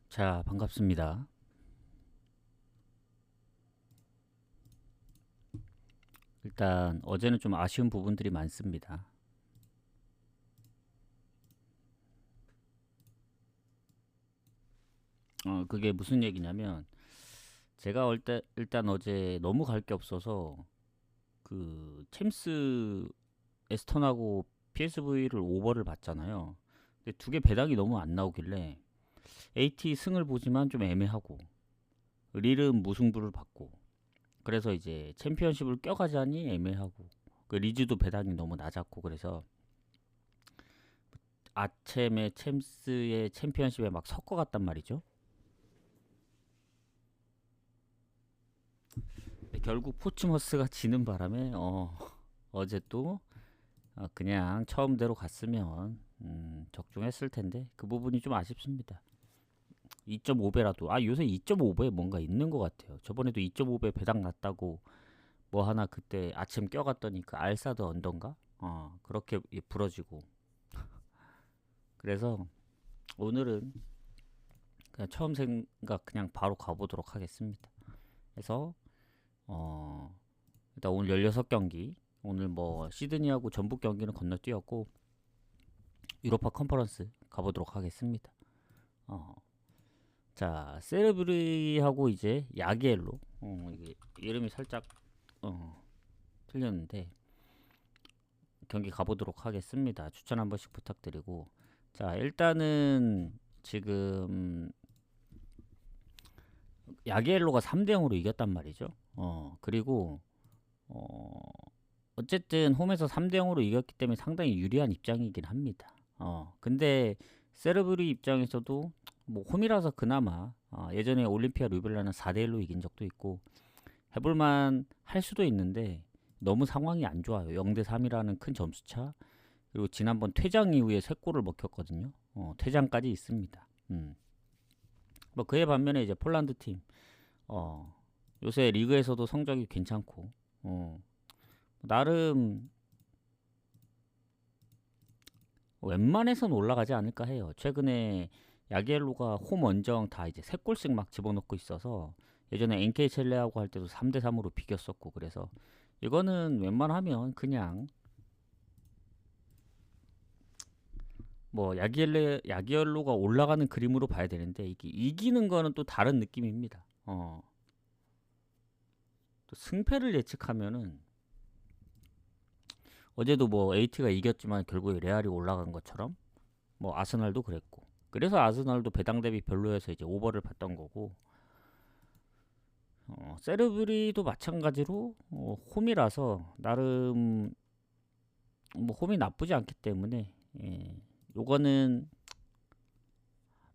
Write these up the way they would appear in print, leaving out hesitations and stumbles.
자, 반갑습니다. 일단 어제는 좀 아쉬운 부분들이 많습니다. 그게 무슨 얘기냐면 제가 일단 어제 너무 갈 게 없어서 그 챔스 에스턴하고 PSV를 오버를 봤잖아요. 근데 두 개 배당이 너무 안 나오길래 AT 승을 보지만 좀 애매하고 릴은 무승부를 받고 그래서 이제 챔피언십을 껴가자니 애매하고 그 리즈도 배당이 너무 낮았고 그래서 아챔의 챔스의 챔피언십에 막 섞어갔단 말이죠. 근데 결국 포츠머스가 지는 바람에 어제 또 그냥 처음대로 갔으면 적중했을 텐데 그 부분이 좀 아쉽습니다. 2.5배라도 요새 2.5배에 뭔가 있는 것 같아요. 저번에도 2.5배 배당 났다고 뭐 하나 그때 아침 껴갔더니 그 알사드 언던가 그렇게 부러지고 그래서 오늘은 그냥 처음 생각 그냥 바로 가보도록 하겠습니다. 그래서 어 일단 오늘 16경기 오늘 뭐 시드니하고 전북 경기는 건너뛰었고 유로파 컨퍼런스 가보도록 하겠습니다. 어, 자 세르브리하고 이제 야기엘로 이게 이름이 살짝 틀렸는데 경기 가보도록 하겠습니다. 추천 한 번씩 부탁드리고 자 일단은 지금 야기엘로가 3대 0으로 이겼단 말이죠. 그리고 어, 어쨌든 홈에서 3대 0으로 이겼기 때문에 상당히 유리한 입장이긴 합니다. 근데 세르브리 입장에서도 뭐 홈이라서 그나마 예전에 올림피아 루벨라는 4대 1로 이긴 적도 있고 해볼만 할 수도 있는데 너무 상황이 안 좋아요. 0대 3이라는 큰 점수차. 그리고 지난번 퇴장 이후에 3골을 먹혔거든요. 퇴장까지 있습니다. 뭐 그에 반면에 이제 폴란드 팀 요새 리그에서도 성적이 괜찮고 나름 웬만해선 올라가지 않을까 해요. 최근에 야기엘로가 홈 원정 다 이제 3골씩 막 집어넣고 있어서 예전에 NK 첼레하고 할 때도 3대 3으로 비겼었고 그래서 이거는 웬만하면 그냥 뭐 야기엘로가 올라가는 그림으로 봐야 되는데 이게 이기는 거는 또 다른 느낌입니다. 또 승패를 예측하면은 어제도 뭐 AT가 이겼지만 결국에 레알이 올라간 것처럼 뭐 아스날도 그랬고 그래서 아스날도 배당 대비 별로여서 이제 오버를 봤던 거고 세르브리도 마찬가지로 홈이라서 나름 뭐 홈이 나쁘지 않기 때문에 요거는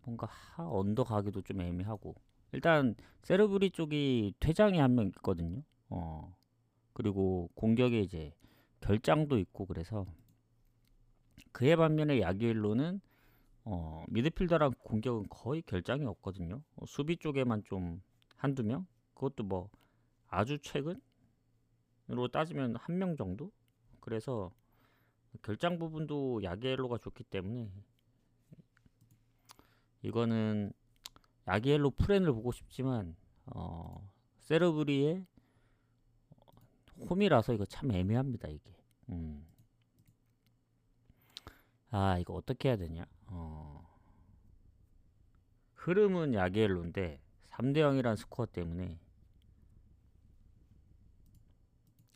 뭔가 언더 가기도 좀 애매하고 일단 세르브리 쪽이 퇴장이 한 명 있거든요. 그리고 공격에 이제 결장도 있고 그래서 그에 반면에 야기엘로는 미드필더랑 공격은 거의 결장이 없거든요. 수비 쪽에만 좀 한두 명? 그것도 뭐 아주 최근으로 따지면 한 명 정도? 그래서 결장 부분도 야기엘로가 좋기 때문에 이거는 야기엘로 프렌을 보고 싶지만 세르브리의 홈이라서 이거 참 애매합니다 이게. 이거 어떻게 해야 되냐? 흐름은 야기엘로인데 3대 0이란 스코어 때문에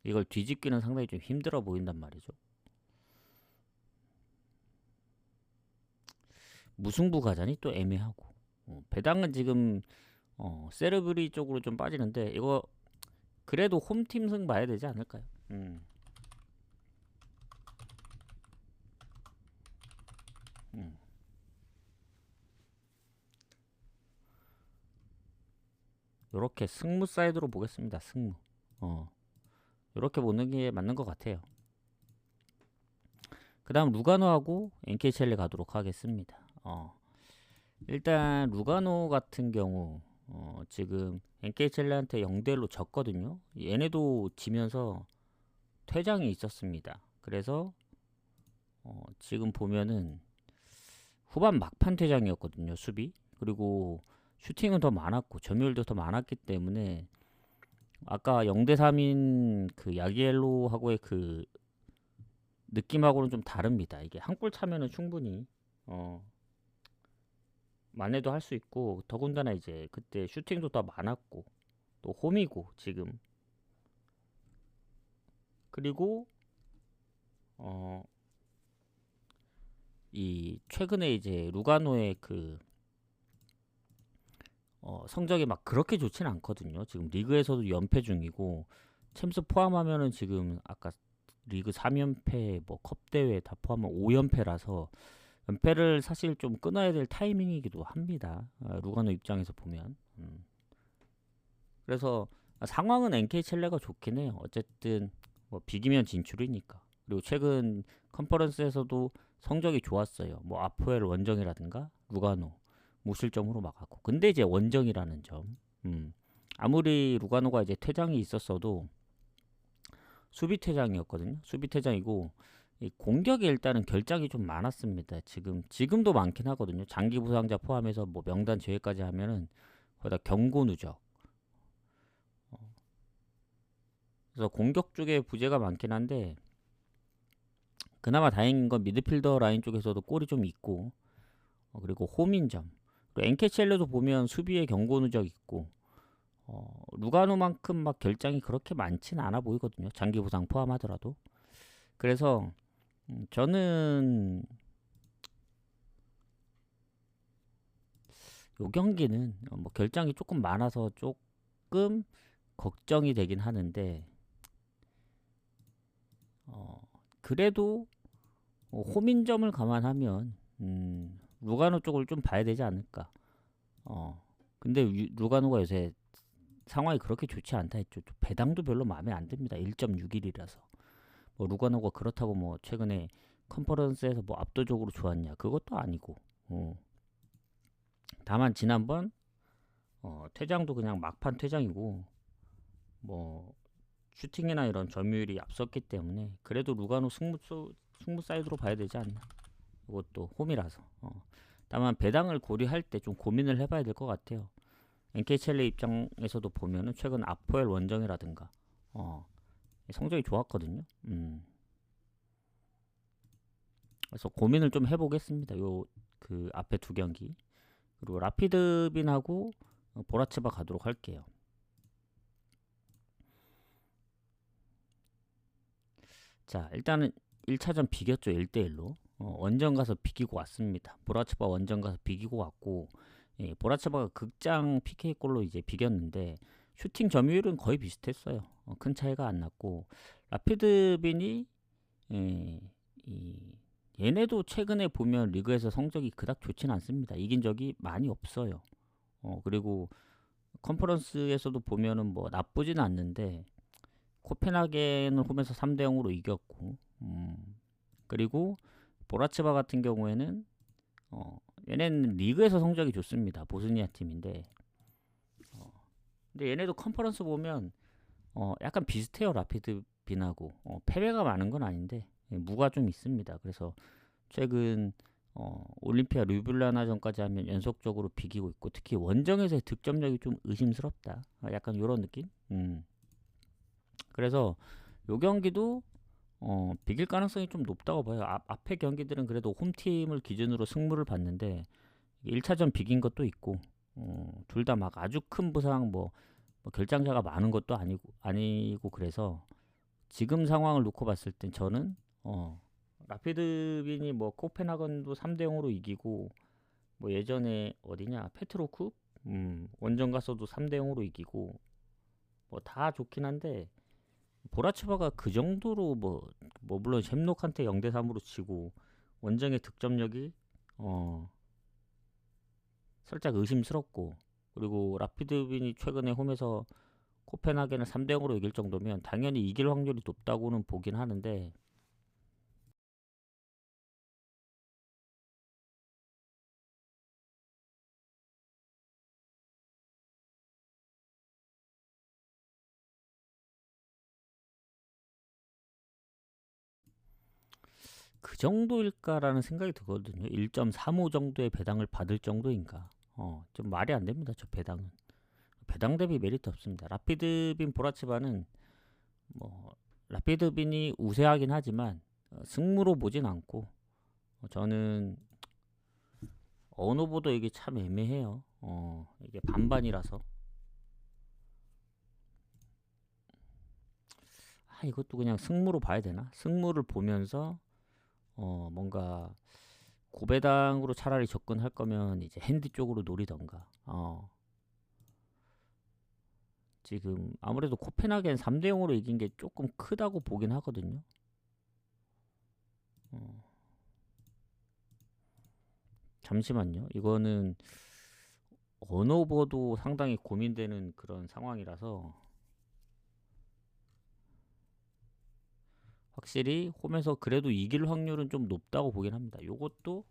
이걸 뒤집기는 상당히 좀 힘들어 보인단 말이죠. 무승부 가자니 또 애매하고 배당은 지금 세르브리 쪽으로 좀 빠지는데 이거 그래도 홈팀 승 봐야 되지 않을까요? 요렇게 승무 사이드로 보겠습니다. 승무. 요렇게 보는 게 맞는 것 같아요. 그 다음 루가노하고 엔케첼레 가도록 하겠습니다. 일단 루가노 같은 경우 지금 엔케첼레한테 0대1로 졌거든요. 얘네도 지면서 퇴장이 있었습니다. 그래서 지금 보면은 후반 막판 퇴장이었거든요. 수비. 그리고 슈팅은 더 많았고 점유율도 더 많았기 때문에 아까 0대 3인 그 야기엘로하고의 그 느낌하고는 좀 다릅니다. 이게 한 골 차면은 충분히 어 만회도 할 수 있고, 더군다나 이제 그때 슈팅도 더 많았고 또 홈이고 지금. 그리고 어 이 최근에 이제 루가노의 그 성적이 막 그렇게 좋진 않거든요. 지금 리그에서도 연패 중이고, 챔스 포함하면은 지금 아까 리그 3연패 뭐 컵 대회 다 포함하면 5연패라서 연패를 사실 좀 끊어야 될 타이밍이기도 합니다. 루가노 입장에서 보면. 그래서 상황은 NK 첼레가 좋긴 해요. 어쨌든 뭐 비기면 진출이니까. 그리고 최근 컨퍼런스에서도 성적이 좋았어요. 뭐 아포엘 원정이라든가 루가노 무실점으로 막았고. 근데 이제 원정이라는 점. 아무리 루가노가 이제 퇴장이 있었어도 수비 퇴장이었거든요. 수비 퇴장이고 이 공격에 일단은 결장이 좀 많았습니다. 지금도 많긴 하거든요. 장기 부상자 포함해서 뭐 명단 제외까지 하면은 거의 다 경고 누적. 그래서 공격 쪽에 부재가 많긴 한데, 그나마 다행인 건 미드필더 라인 쪽에서도 골이 좀 있고, 그리고 홈인점. 그리고 엔케첼레도 보면 수비에 경고 누적 있고, 루가노만큼 막 결장이 그렇게 많지는 않아 보이거든요. 장기 부상 포함하더라도. 그래서 저는 요 경기는 뭐 결장이 조금 많아서 조금 걱정이 되긴 하는데, 그래도 홈인점을 감안하면 루가노 쪽을 좀 봐야 되지 않을까. 근데 루가노가 요새 상황이 그렇게 좋지 않다 했죠. 배당도 별로 마음에 안 듭니다. 1.61이라서. 뭐 루가노가 그렇다고 뭐 최근에 컨퍼런스에서 뭐 압도적으로 좋았냐? 그것도 아니고. 다만 지난번 퇴장도 그냥 막판 퇴장이고, 뭐 슈팅이나 이런 점유율이 앞섰기 때문에 그래도 루가노 승부 사이드로 봐야 되지 않나. 이것도 홈이라서. 다만 배당을 고려할 때 좀 고민을 해봐야 될 것 같아요. NK첼레 입장에서도 보면은 최근 아포엘 원정이라든가 성적이 좋았거든요. 그래서 고민을 좀 해보겠습니다. 요 그 앞에 두 경기, 그리고 라피드빈하고 보라츠바 가도록 할게요. 자, 일단은 1차전 비겼죠. 1대1로. 원정 가서 비기고 왔습니다. 보라츠바 원정 가서 비기고 왔고, 예, 보라츠바가 극장 PK골로 이제 비겼는데 슈팅 점유율은 거의 비슷했어요. 큰 차이가 안 났고, 라피드빈이 예, 얘네도 최근에 보면 리그에서 성적이 그닥 좋진 않습니다. 이긴 적이 많이 없어요. 그리고 컨퍼런스에서도 보면은 뭐 나쁘진 않는데, 코펜하겐을 홈에서 3대 0으로 이겼고, 그리고 보라츠바 같은 경우에는 얘네는 리그에서 성적이 좋습니다. 보스니아 팀인데, 근데 얘네도 컨퍼런스 보면 약간 비슷해요. 라피드 빈하고 패배가 많은 건 아닌데 무가 좀 있습니다. 그래서 최근 올림피아 르블라나전까지 하면 연속적으로 비기고 있고, 특히 원정에서의 득점력이 좀 의심스럽다. 약간 이런 느낌. 그래서 요 경기도 비길 가능성이 좀 높다고 봐요. 앞에 경기들은 그래도 홈팀을 기준으로 승부를 봤는데 1차전 비긴 것도 있고, 둘 다 막 아주 큰 부상 뭐 결장자가 많은 것도 아니고 그래서 지금 상황을 놓고 봤을 땐 저는 라피드빈이 뭐 코펜하겐도 3대 0으로 이기고, 뭐 예전에 어디냐 페트로크 원정 가서도 3대 0으로 이기고, 뭐 다 좋긴 한데 보라츠바가 그 정도로 뭐 물론 젬록한테 0대 3으로 치고 원정의 득점력이 살짝 의심스럽고, 그리고 라피드빈이 최근에 홈에서 코펜하겐을 3대 0으로 이길 정도면 당연히 이길 확률이 높다고는 보긴 하는데, 그 정도일까라는 생각이 들거든요. 1.35 정도의 배당을 받을 정도인가. 좀 말이 안 됩니다. 저 배당은. 배당 대비 메리트 없습니다. 라피드빈 보라치바는 뭐 라피드빈이 우세하긴 하지만 승무로 보진 않고 저는 어느 보도 이게 참 애매해요. 이게 반반이라서 이것도 그냥 승무로 봐야 되나? 승무를 보면서 뭔가 고배당으로 차라리 접근할 거면 이제 핸디 쪽으로 노리던가. 지금 아무래도 코펜하겐 3대 0으로 이긴 게 조금 크다고 보긴 하거든요. 잠시만요. 이거는 어느 오버도 상당히 고민되는 그런 상황이라서 확실히 홈에서 그래도 이길 확률은 좀 높다고 보긴 합니다. 요것도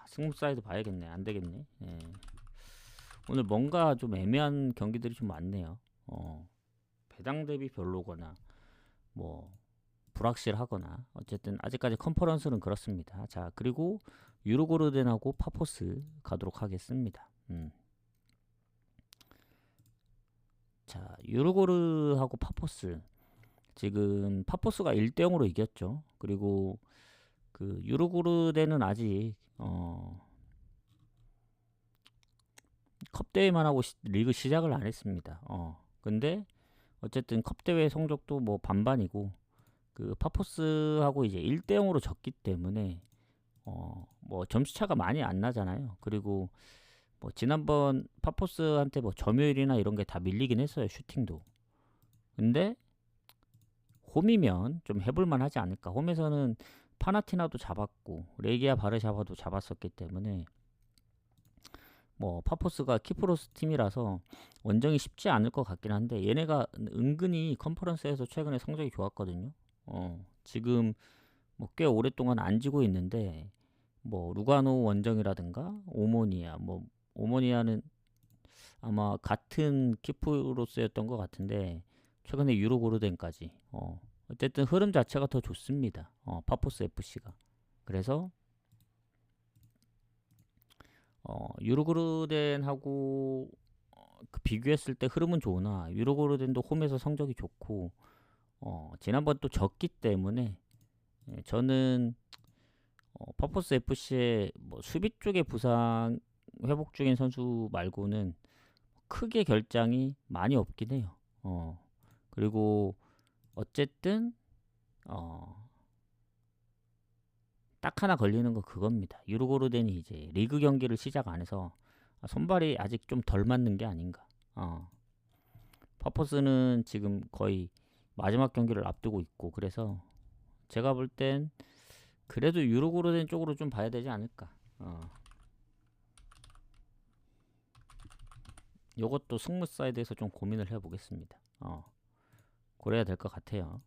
승부 사이드 봐야겠네. 안 되겠네. 예. 오늘 뭔가 좀 애매한 경기들이 좀 많네요. 배당 대비 별로거나 뭐 불확실하거나 어쨌든 아직까지 컨퍼런스는 그렇습니다. 자, 그리고 유로고르덴하고 파포스 가도록 하겠습니다. 자, 유로고르하고 파포스 지금 파포스가 1대 0으로 이겼죠. 그리고 그 유로고르덴은 아직 컵 대회만 하고 리그 시작을 안 했습니다. 근데 어쨌든 컵 대회 성적도 뭐 반반이고 그 파포스하고 이제 1대 0으로 졌기 때문에 뭐 점수 차가 많이 안 나잖아요. 그리고 뭐 지난번 파포스한테 뭐 점유율이나 이런 게 다 밀리긴 했어요. 슈팅도. 근데 홈이면 좀 해볼만 하지 않을까. 홈에서는 파나티나도 잡았고 레기아 바르샤바도 잡았었기 때문에 뭐 파포스가 키프로스 팀이라서 원정이 쉽지 않을 것 같긴 한데 얘네가 은근히 컨퍼런스에서 최근에 성적이 좋았거든요. 지금 뭐 꽤 오랫동안 안 지고 있는데 뭐 루가노 원정이라든가 오모니아 뭐 오모니아는 아마 같은 키프로스였던 것 같은데 최근에 유로고르덴까지 어쨌든 흐름 자체가 더 좋습니다. 파포스 FC가. 그래서 유로고르덴하고 그 비교했을 때 흐름은 좋으나 유로고르덴도 홈에서 성적이 좋고 지난번 또 졌기 때문에 저는 파포스 FC의 뭐 수비 쪽의 부상 회복 중인 선수 말고는 크게 결장이 많이 없긴 해요. 그리고 어쨌든 딱 하나 걸리는 거 그겁니다. 유로고르덴이 이제 리그 경기를 시작 안 해서 선발이 아직 좀 덜 맞는 게 아닌가. 파포스는 지금 거의 마지막 경기를 앞두고 있고 그래서 제가 볼 땐 그래도 유로고르덴 쪽으로 좀 봐야 되지 않을까. 요것도 승무 사이드에서 좀 고민을 해보겠습니다. 그래야 될 것 같아요.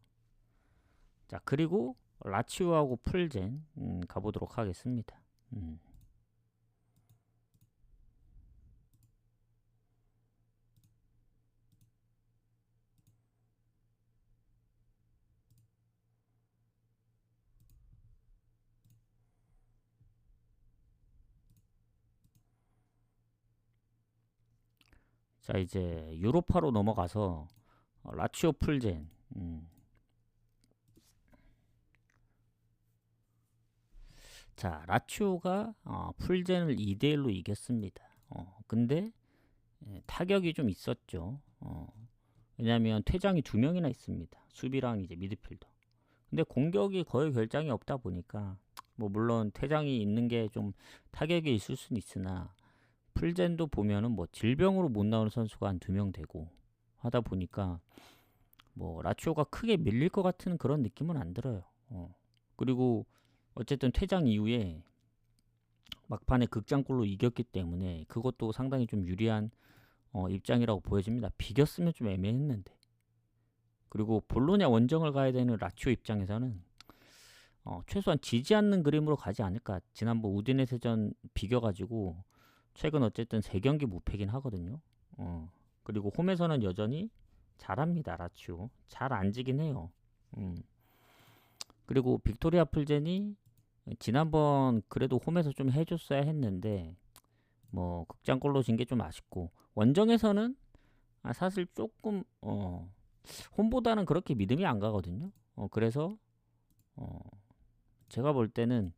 자, 그리고 라치오하고 풀젠 가보도록 하겠습니다. 자, 이제 유로파로 넘어가서 라치오 풀젠. 자, 라치오가 풀젠을 2대 1로 이겼습니다. 근데 타격이 좀 있었죠. 왜냐하면 퇴장이 2명이나 있습니다. 수비랑 이제 미드필더. 근데 공격이 거의 결장이 없다 보니까 뭐 물론 퇴장이 있는 게 좀 타격이 있을 수는 있으나 풀젠도 보면은 뭐 질병으로 못 나오는 선수가 한 2명 되고 하다 보니까 뭐 라치오가 크게 밀릴 것 같은 그런 느낌은 안 들어요. 그리고 어쨌든 퇴장 이후에 막판에 극장골로 이겼기 때문에 그것도 상당히 좀 유리한 입장이라고 보여집니다. 비겼으면 좀 애매했는데. 그리고 볼로냐 원정을 가야 되는 라치오 입장에서는 최소한 지지 않는 그림으로 가지 않을까. 지난번 우디네세전 비겨가지고 최근 어쨌든 3경기 무패긴 하거든요. 그리고 홈에서는 여전히 잘합니다. 라치오 잘 안 지긴 해요. 그리고 빅토리아 풀젠이 지난번 그래도 홈에서 좀 해줬어야 했는데 뭐 극장골로 진 게 좀 아쉽고 원정에서는 사실 조금 홈보다는 그렇게 믿음이 안 가거든요. 그래서 어, 제가 볼 때는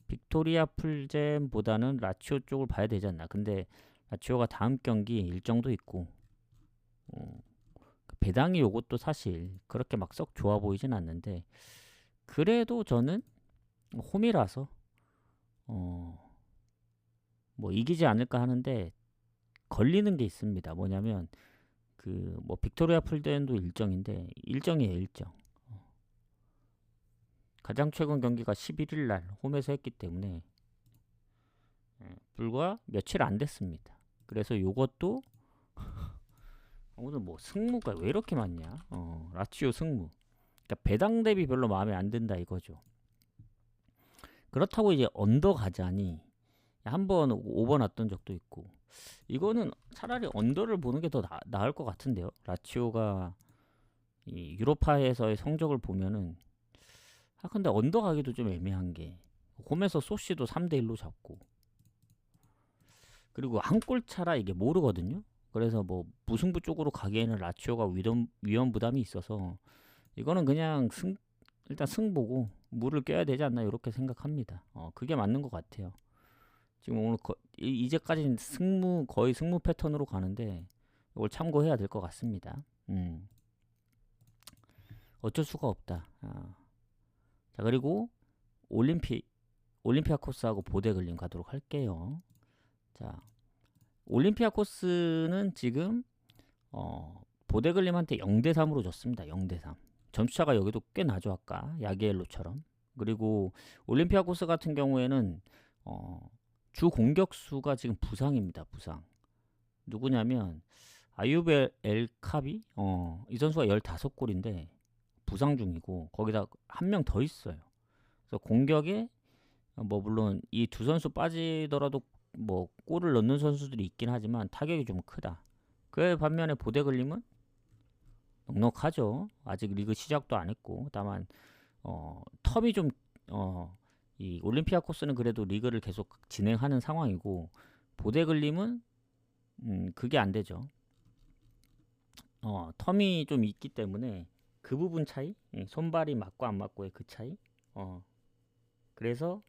빅토리아 풀잼보다는 라치오 쪽을 봐야 되지 않나. 근데 라치오가 다음 경기 일정도 있고 그 배당이 요것도 사실 그렇게 막 썩 좋아 보이진 않는데 그래도 저는 홈이라서 뭐 이기지 않을까 하는데 걸리는 게 있습니다. 뭐냐면 그 뭐 빅토리아 풀잼도 일정인데 일정이에요, 일정. 가장 최근 경기가 11일 날 홈에서 했기 때문에 불과 며칠 안 됐습니다. 그래서 요것도 오늘 뭐 승무가 왜 이렇게 많냐? 라치오 승무. 그러니까 배당 대비 별로 마음에 안 든다 이거죠. 그렇다고 이제 언더 가자니 한번 오버 났던 적도 있고 이거는 차라리 언더를 보는 게 더 나을 것 같은데요. 라치오가 이 유로파에서의 성적을 보면은 근데 언더 가기도 좀 애매한 게 홈에서 소시도 3대1로 잡고 그리고 한 골 차라 이게 모르거든요. 그래서 뭐 무승부 쪽으로 가기에는 라치오가 위험 부담이 있어서 이거는 그냥 일단 승보고 물을 껴야 되지 않나 이렇게 생각합니다. 그게 맞는 것 같아요. 지금 오늘 이제까지는 거의 승무 패턴으로 가는데 이걸 참고해야 될 것 같습니다. 어쩔 수가 없다. 자 그리고 올림피아코스하고 보데글림 가도록 할게요. 자 올림피아코스는 지금 보데글림한테 0대3으로 졌습니다. 0대3. 점수차가 여기도 꽤 나죠. 아까 야기엘로처럼. 그리고 올림피아코스 같은 경우에는 주 공격수가 지금 부상입니다. 부상. 누구냐면 아유베 엘카비 이 선수가 15골인데 부상 중이고 거기다 한 명 더 있어요. 그래서 공격에 뭐 물론 이 두 선수 빠지더라도 뭐 골을 넣는 선수들이 있긴 하지만 타격이 좀 크다. 그 반면에 보데글림은 넉넉하죠. 아직 리그 시작도 안 했고 다만 텀이 좀 이 올림피아코스는 그래도 리그를 계속 진행하는 상황이고 보데글림은 그게 안 되죠. 텀이 좀 있기 때문에 그 부분 차이, 손발이 맞고 안 맞고의 그 차이. 그래서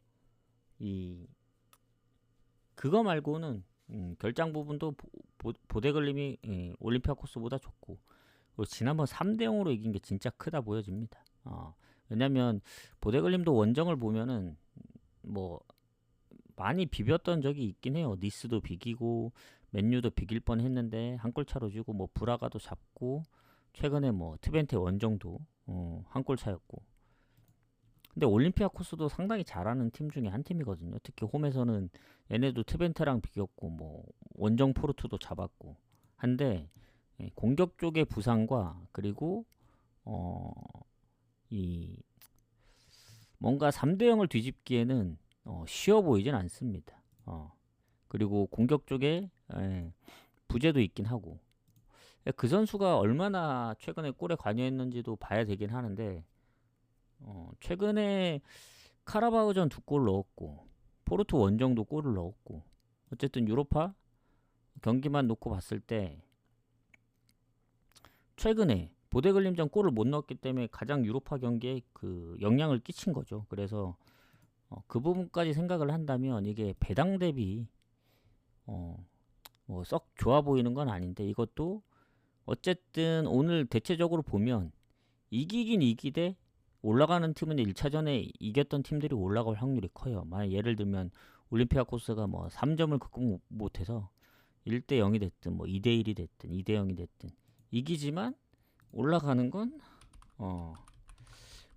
이 그거 말고는 결장 부분도 보데글림이 올림피아코스보다 좋고 그리고 지난번 3대0으로 이긴 게 진짜 크다 보여집니다. 왜냐면 보데글림도 원정을 보면은 뭐 많이 비볐던 적이 있긴 해요. 니스도 비기고 맨유도 비길 뻔 했는데 한 골 차로 지고 뭐 브라가도 잡고 최근에 뭐 트벤테 원정도 한 골 차였고 근데 올림피아코스도 상당히 잘하는 팀 중에 한 팀이거든요. 특히 홈에서는 얘네도 트벤테랑 비겼고 뭐 원정 포르투도 잡았고 한데 공격 쪽의 부상과 그리고 이 뭔가 3대0을 뒤집기에는 쉬워 보이진 않습니다. 그리고 공격 쪽에 부재도 있긴 하고 그 선수가 얼마나 최근에 골에 관여했는지도 봐야 되긴 하는데 최근에 카라바오전 2골 넣었고 포르투 원정도 골을 넣었고 어쨌든 유로파 경기만 놓고 봤을 때 최근에 보데글림전 골을 못 넣었기 때문에 가장 유로파 경기에 그 영향을 끼친 거죠. 그래서 그 부분까지 생각을 한다면 이게 배당 대비 뭐 썩 좋아 보이는 건 아닌데 이것도 어쨌든 오늘 대체적으로 보면 이기긴 이기되 올라가는 팀은 1차전에 이겼던 팀들이 올라갈 확률이 커요. 만약 예를 들면 올림피아코스가 뭐 3점을 극복 못해서 1대0이 됐든 뭐 2대1이 됐든 2대0이 됐든 이기지만 올라가는 건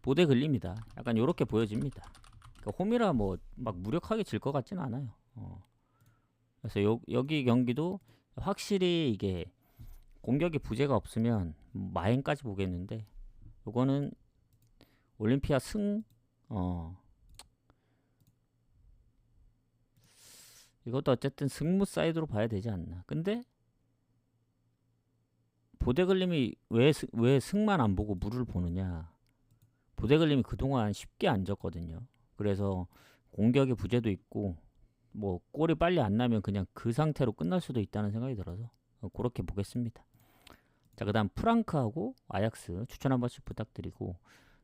보데글림이다. 약간 이렇게 보여집니다. 그러니까 홈이라 뭐 막 무력하게 질 것 같진 않아요. 그래서 여기 경기도 확실히 이게 공격에 부재가 없으면 마행까지 보겠는데 요거는 올림피아 이것도 어쨌든 승무 사이드로 봐야 되지 않나. 근데 보데글림이 왜 승만 안 보고 무를 보느냐. 보데글림이 그동안 쉽게 안 졌거든요. 그래서 공격의 부재도 있고 뭐 골이 빨리 안 나면 그냥 그 상태로 끝날 수도 있다는 생각이 들어서 그렇게 보겠습니다. 자, 그다음 프랑크하고 아약스 추천 한 번씩 부탁드리고,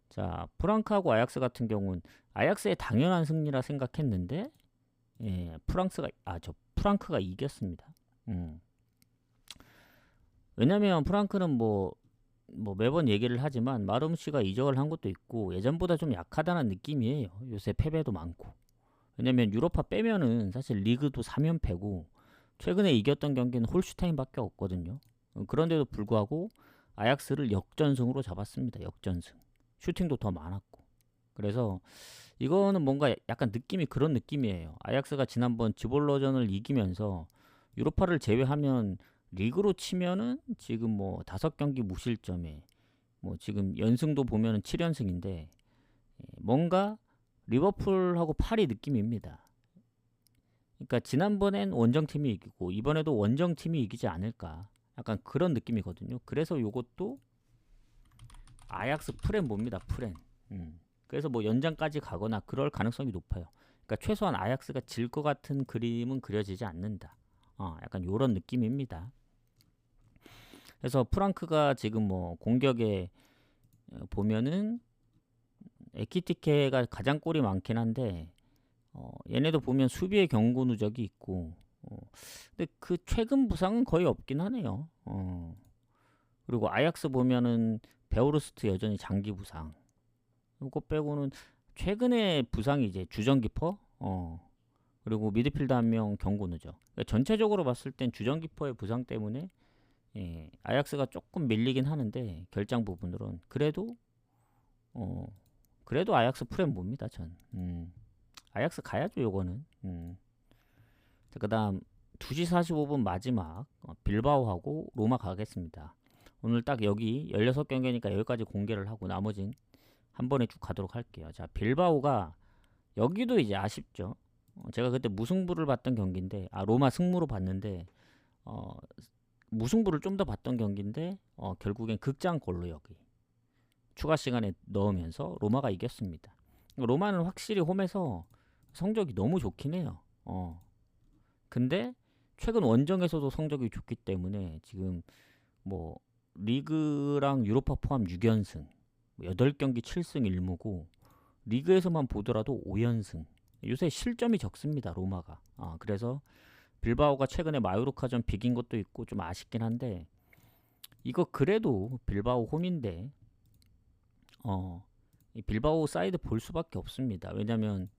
자, 프랑크하고 아약스 같은 경우는 아약스의 당연한 승리라 생각했는데, 예, 프랑크가 이겼습니다. 왜냐면 프랑크는 뭐 매번 얘기를 하지만 마름씨가 이적을 한 것도 있고 예전보다 좀 약하다는 느낌이에요. 요새 패배도 많고. 왜냐면 유로파 빼면은 사실 리그도 3연패고 최근에 이겼던 경기는 홀슈타인밖에 없거든요. 그런데도 불구하고 아약스를 역전승으로 잡았습니다. 역전승. 슈팅도 더 많았고. 그래서 이거는 뭔가 약간 느낌이 그런 느낌이에요. 아약스가 지난번 지볼러전을 이기면서 유로파를 제외하면 리그로 치면은 지금 뭐 5경기 무실점에 뭐 지금 연승도 보면은 7연승인데 뭔가 리버풀하고 파리 느낌입니다. 그러니까 지난번엔 원정팀이 이기고 이번에도 원정팀이 이기지 않을까, 약간 그런 느낌이거든요. 그래서 요것도 아약스 프렌 봅니다. 프렌. 그래서 뭐 연장까지 가거나 그럴 가능성이 높아요. 그러니까 최소한 아약스가 질 것 같은 그림은 그려지지 않는다. 약간 요런 느낌입니다. 그래서 프랑크가 지금 뭐 공격에 보면은 에키티케가 가장 골이 많긴 한데 얘네도 보면 수비의 경고 누적이 있고 근데 그 최근 부상은 거의 없긴 하네요. 그리고 아약스 보면은 베오르스트 여전히 장기 부상. 이거 빼고는 최근에 부상이 이제 주전키퍼 그리고 미드필더 한 명 경고 누적. 그러니까 전체적으로 봤을 땐 주전키퍼의 부상 때문에 아약스가 조금 밀리긴 하는데 결장 부분으론 그래도 아약스 프렘 봅니다. 전 아약스 가야죠 요거는. 그 다음 2시 45분 마지막 빌바오하고 로마 가겠습니다. 오늘 딱 여기 16경기니까 여기까지 공개를 하고 나머진 한 번에 쭉 가도록 할게요. 자, 빌바오가 여기도 이제 아쉽죠. 제가 그때 무승부를 봤던 경기인데 로마 승무로 봤는데 무승부를 좀 더 봤던 경기인데 결국엔 극장골로 여기 추가 시간에 넣으면서 로마가 이겼습니다. 로마는 확실히 홈에서 성적이 너무 좋긴 해요. 근데 최근 원정에서도 성적이 좋기 때문에 지금 뭐 리그랑 유로파 포함 6연승, 8경기 7승 1무고 리그에서만 보더라도 5연승. 요새 실점이 적습니다. 로마가. 그래서 빌바오가 최근에 마요르카전 비긴 것도 있고 좀 아쉽긴 한데 이거 그래도 빌바오 홈인데 이 빌바오 사이드 볼 수밖에 없습니다. 왜냐면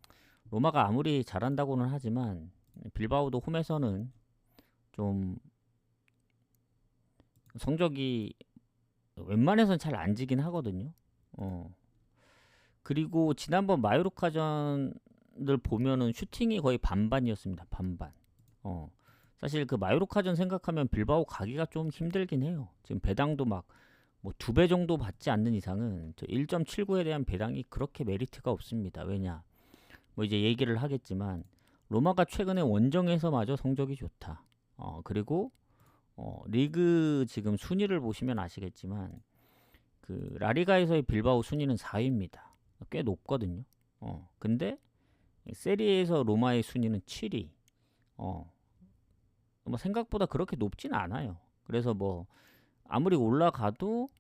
로마가 아무리 잘한다고는 하지만 빌바오도 홈에서는 좀 성적이 웬만해서는 잘 안 지긴 하거든요. 그리고 지난번 마요르카전을 보면은 슈팅이 거의 반반이었습니다. 반반. 사실 그 마요르카전 생각하면 빌바오 가기가 좀 힘들긴 해요. 지금 배당도 막 뭐 2배 정도 받지 않는 이상은 저 1.79에 대한 배당이 그렇게 메리트가 없습니다. 왜냐? 뭐 이제 얘기를 하겠지만 로마가 최근에 원정에서마저 성적이 좋다. 그리고 리그 지금 순위를 보시면 아시겠지만 그 라리가에서의 빌바오 순위는 4위입니다. 꽤 높거든요. 근데 세리에에서 로마의 순위는 7위. 뭐 생각보다 그렇게 높진 않아요. 그래서 뭐 아무리 올라가도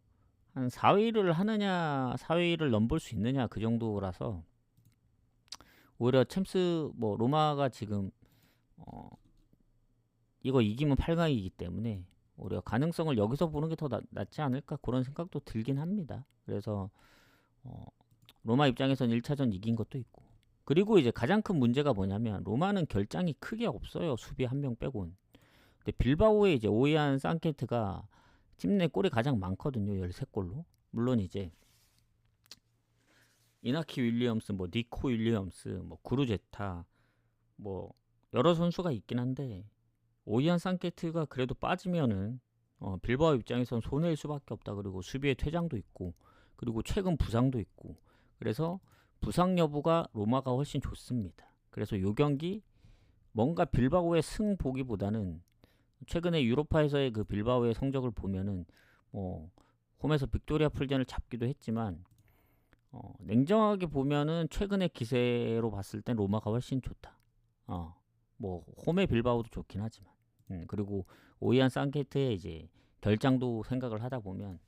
한 4위를 하느냐, 4위를 넘볼 수 있느냐 그 정도라서 오히려 챔스 뭐 로마가 지금 이거 이기면 8강이기 때문에 오히려 가능성을 여기서 보는 게 더 낫지 않을까 그런 생각도 들긴 합니다. 그래서 로마 입장에서는 1차전 이긴 것도 있고 그리고 이제 가장 큰 문제가 뭐냐면 로마는 결장이 크게 없어요. 수비 한 명 빼곤. 근데 빌바오의 이제 오이안 산케트가 팀 내 골이 가장 많거든요. 13골로. 물론 이제 이나키 윌리엄스, 뭐 니코 윌리엄스, 뭐 구루제타 뭐 여러 선수가 있긴 한데 오이안 산케트가 그래도 빠지면은 빌바오 입장에선 손해일 수밖에 없다. 그리고 수비에 퇴장도 있고 그리고 최근 부상도 있고 그래서 부상 여부가 로마가 훨씬 좋습니다. 그래서 요 경기 뭔가 빌바오의 승 보기보다는 최근에 유로파에서의 그 빌바오의 성적을 보면은 홈에서 빅토리아 풀전을 잡기도 했지만 냉정하게 보면은 최근의 기세로 봤을 땐 로마가 훨씬 좋다. 뭐 홈의 빌바오도 좋긴 하지만 그리고 오이안 산케트의 이제 결장도 생각을 하다 보면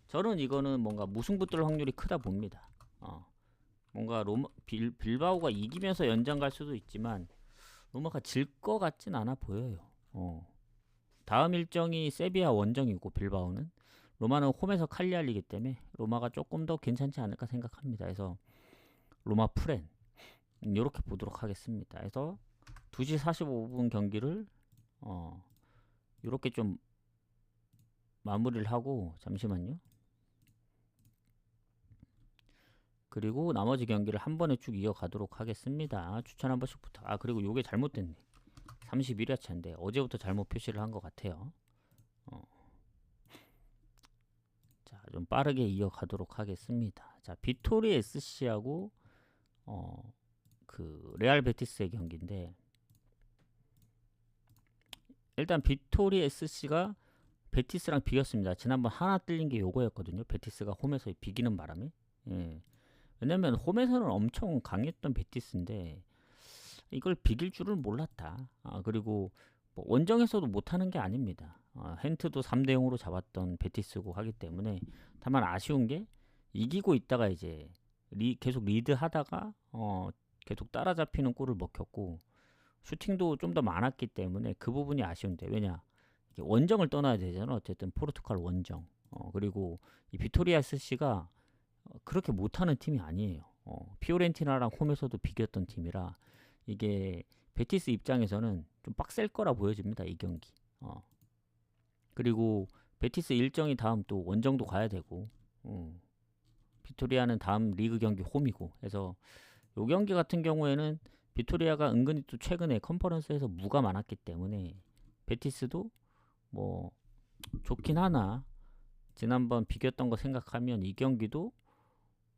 저는 이거는 뭔가 무승부 뜰 확률이 크다 봅니다. 뭔가 빌바오가 이기면서 연장 갈 수도 있지만 로마가 질 것 같진 않아 보여요. 다음 일정이 세비야 원정이고 빌바오는 로마는 홈에서 칼리알리기 때문에 로마가 조금 더 괜찮지 않을까 생각합니다. 그래서 로마 프렌 이렇게 보도록 하겠습니다. 그래서 2시 45분 경기를 이렇게 좀 마무리를 하고 잠시만요. 그리고 나머지 경기를 한 번에 쭉 이어가도록 하겠습니다. 추천 한 번씩 부탁. 그리고 요게 잘못됐네. 31회 차인데 어제부터 잘못 표시를 한 것 같아요. 자, 좀 빠르게 이어가도록 하겠습니다. 자, 비토리 SC하고 그 레알 베티스의 경기인데 일단 비토리 SC가 베티스랑 비겼습니다. 지난번 하나 뜰린 게 요거였거든요. 베티스가 홈에서 비기는 바람에. 왜냐면 홈에서는 엄청 강했던 베티스인데 이걸 비길 줄을 몰랐다. 그리고 뭐 원정에서도 못하는 게 아닙니다. 헨트도 3대 0으로 잡았던 베티스고 하기 때문에 다만 아쉬운 게 이기고 있다가 이제 계속 리드하다가 계속 따라잡히는 골을 먹혔고 슈팅도 좀 더 많았기 때문에 그 부분이 아쉬운데 왜냐 원정을 떠나야 되잖아. 어쨌든 포르투갈 원정. 그리고 이 비토리아 SC가 그렇게 못하는 팀이 아니에요. 피오렌티나랑 홈에서도 비겼던 팀이라 이게 베티스 입장에서는 좀 빡셀 거라 보여집니다. 이 경기. 그리고 베티스 일정이 다음 또 원정도 가야 되고 비토리아는 다음 리그 경기 홈이고 해서 요 경기 같은 경우에는 비토리아가 은근히 또 최근에 컨퍼런스에서 무가 많았기 때문에 베티스도 뭐 좋긴 하나 지난번 비겼던 거 생각하면 이 경기도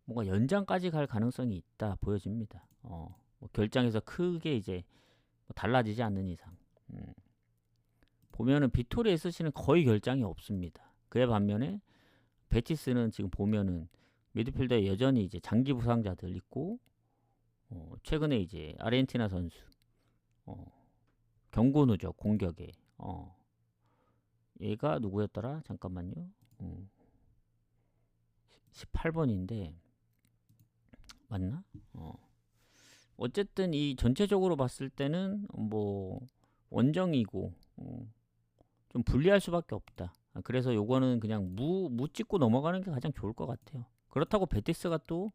뭔가 연장까지 갈 가능성이 있다 보여집니다. 뭐 결장에서 크게 이제 뭐 달라지지 않는 이상 보면은 비토리 SC는 거의 결장이 없습니다. 그에 반면에 베티스는 지금 보면은 미드필더에 여전히 이제 장기 부상자들 있고 최근에 이제 아르헨티나 선수 경고 누적 공격에 얘가 누구였더라? 잠깐만요. 18번인데 맞나? 어쨌든 이 전체적으로 봤을 때는 뭐 원정이고 좀 불리할 수밖에 없다. 그래서 요거는 그냥 무 찍고 넘어가는 게 가장 좋을 것 같아요. 그렇다고 베티스가 또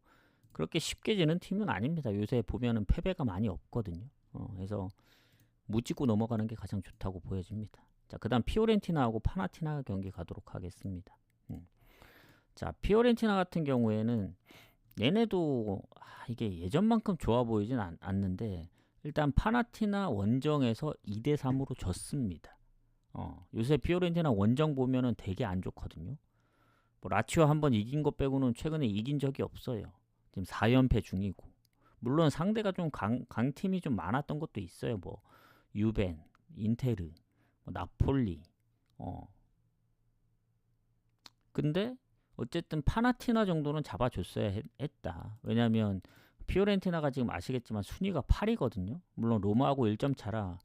그렇게 쉽게 지는 팀은 아닙니다. 요새 보면은 패배가 많이 없거든요. 그래서 무 찍고 넘어가는 게 가장 좋다고 보여집니다. 자, 그다음 피오렌티나하고 파나티나 경기 가도록 하겠습니다. 자, 피오렌티나 같은 경우에는 얘네도 이게 예전만큼 좋아 보이진 않는데 일단 파나티나 원정에서 2대 3으로 졌습니다. 요새 피오렌티나 원정 보면은 되게 안 좋거든요. 뭐 라치오 한번 이긴 것 빼고는 최근에 이긴 적이 없어요. 지금 4연패 중이고 물론 상대가 좀 강팀이 좀 많았던 것도 있어요. 뭐 유벤, 인테르, 뭐 나폴리. 근데 어쨌든 파나티나 정도는 잡아줬어야 했다. 왜냐면 피오렌티나가 지금 아시겠지만 순위가 8위거든요. 물론 로마하고 1점 차라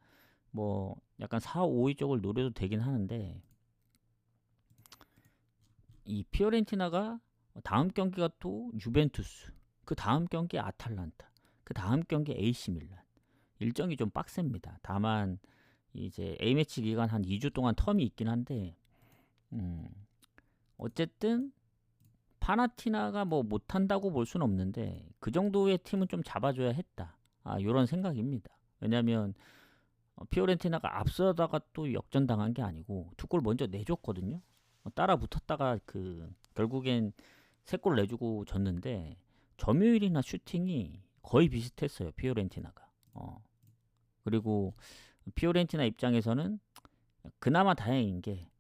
뭐 약간 4, 5위 쪽을 노려도 되긴 하는데 이 피오렌티나가 다음 경기가 또 유벤투스, 그 다음 경기 아탈란타, 그 다음 경기 AC 밀란 일정이 좀 빡셉니다. 다만 이제 A매치 기간 한 2주 동안 텀이 있긴 한데 어쨌든 파나티나가 뭐 못한다고 볼 수는 없는데 그 정도의 팀은 좀 잡아줘야 했다. 요런 생각입니다. 왜냐면 피오렌티나가 앞서다가 또 역전당한 게 아니고 두 골 먼저 내줬거든요. 따라 붙었다가 결국엔 3골 내주고 졌는데 점유율이나 슈팅이 거의 비슷했어요. 피오렌티나가. 그리고 피오렌티나 입장에서는 그나마 다행인 게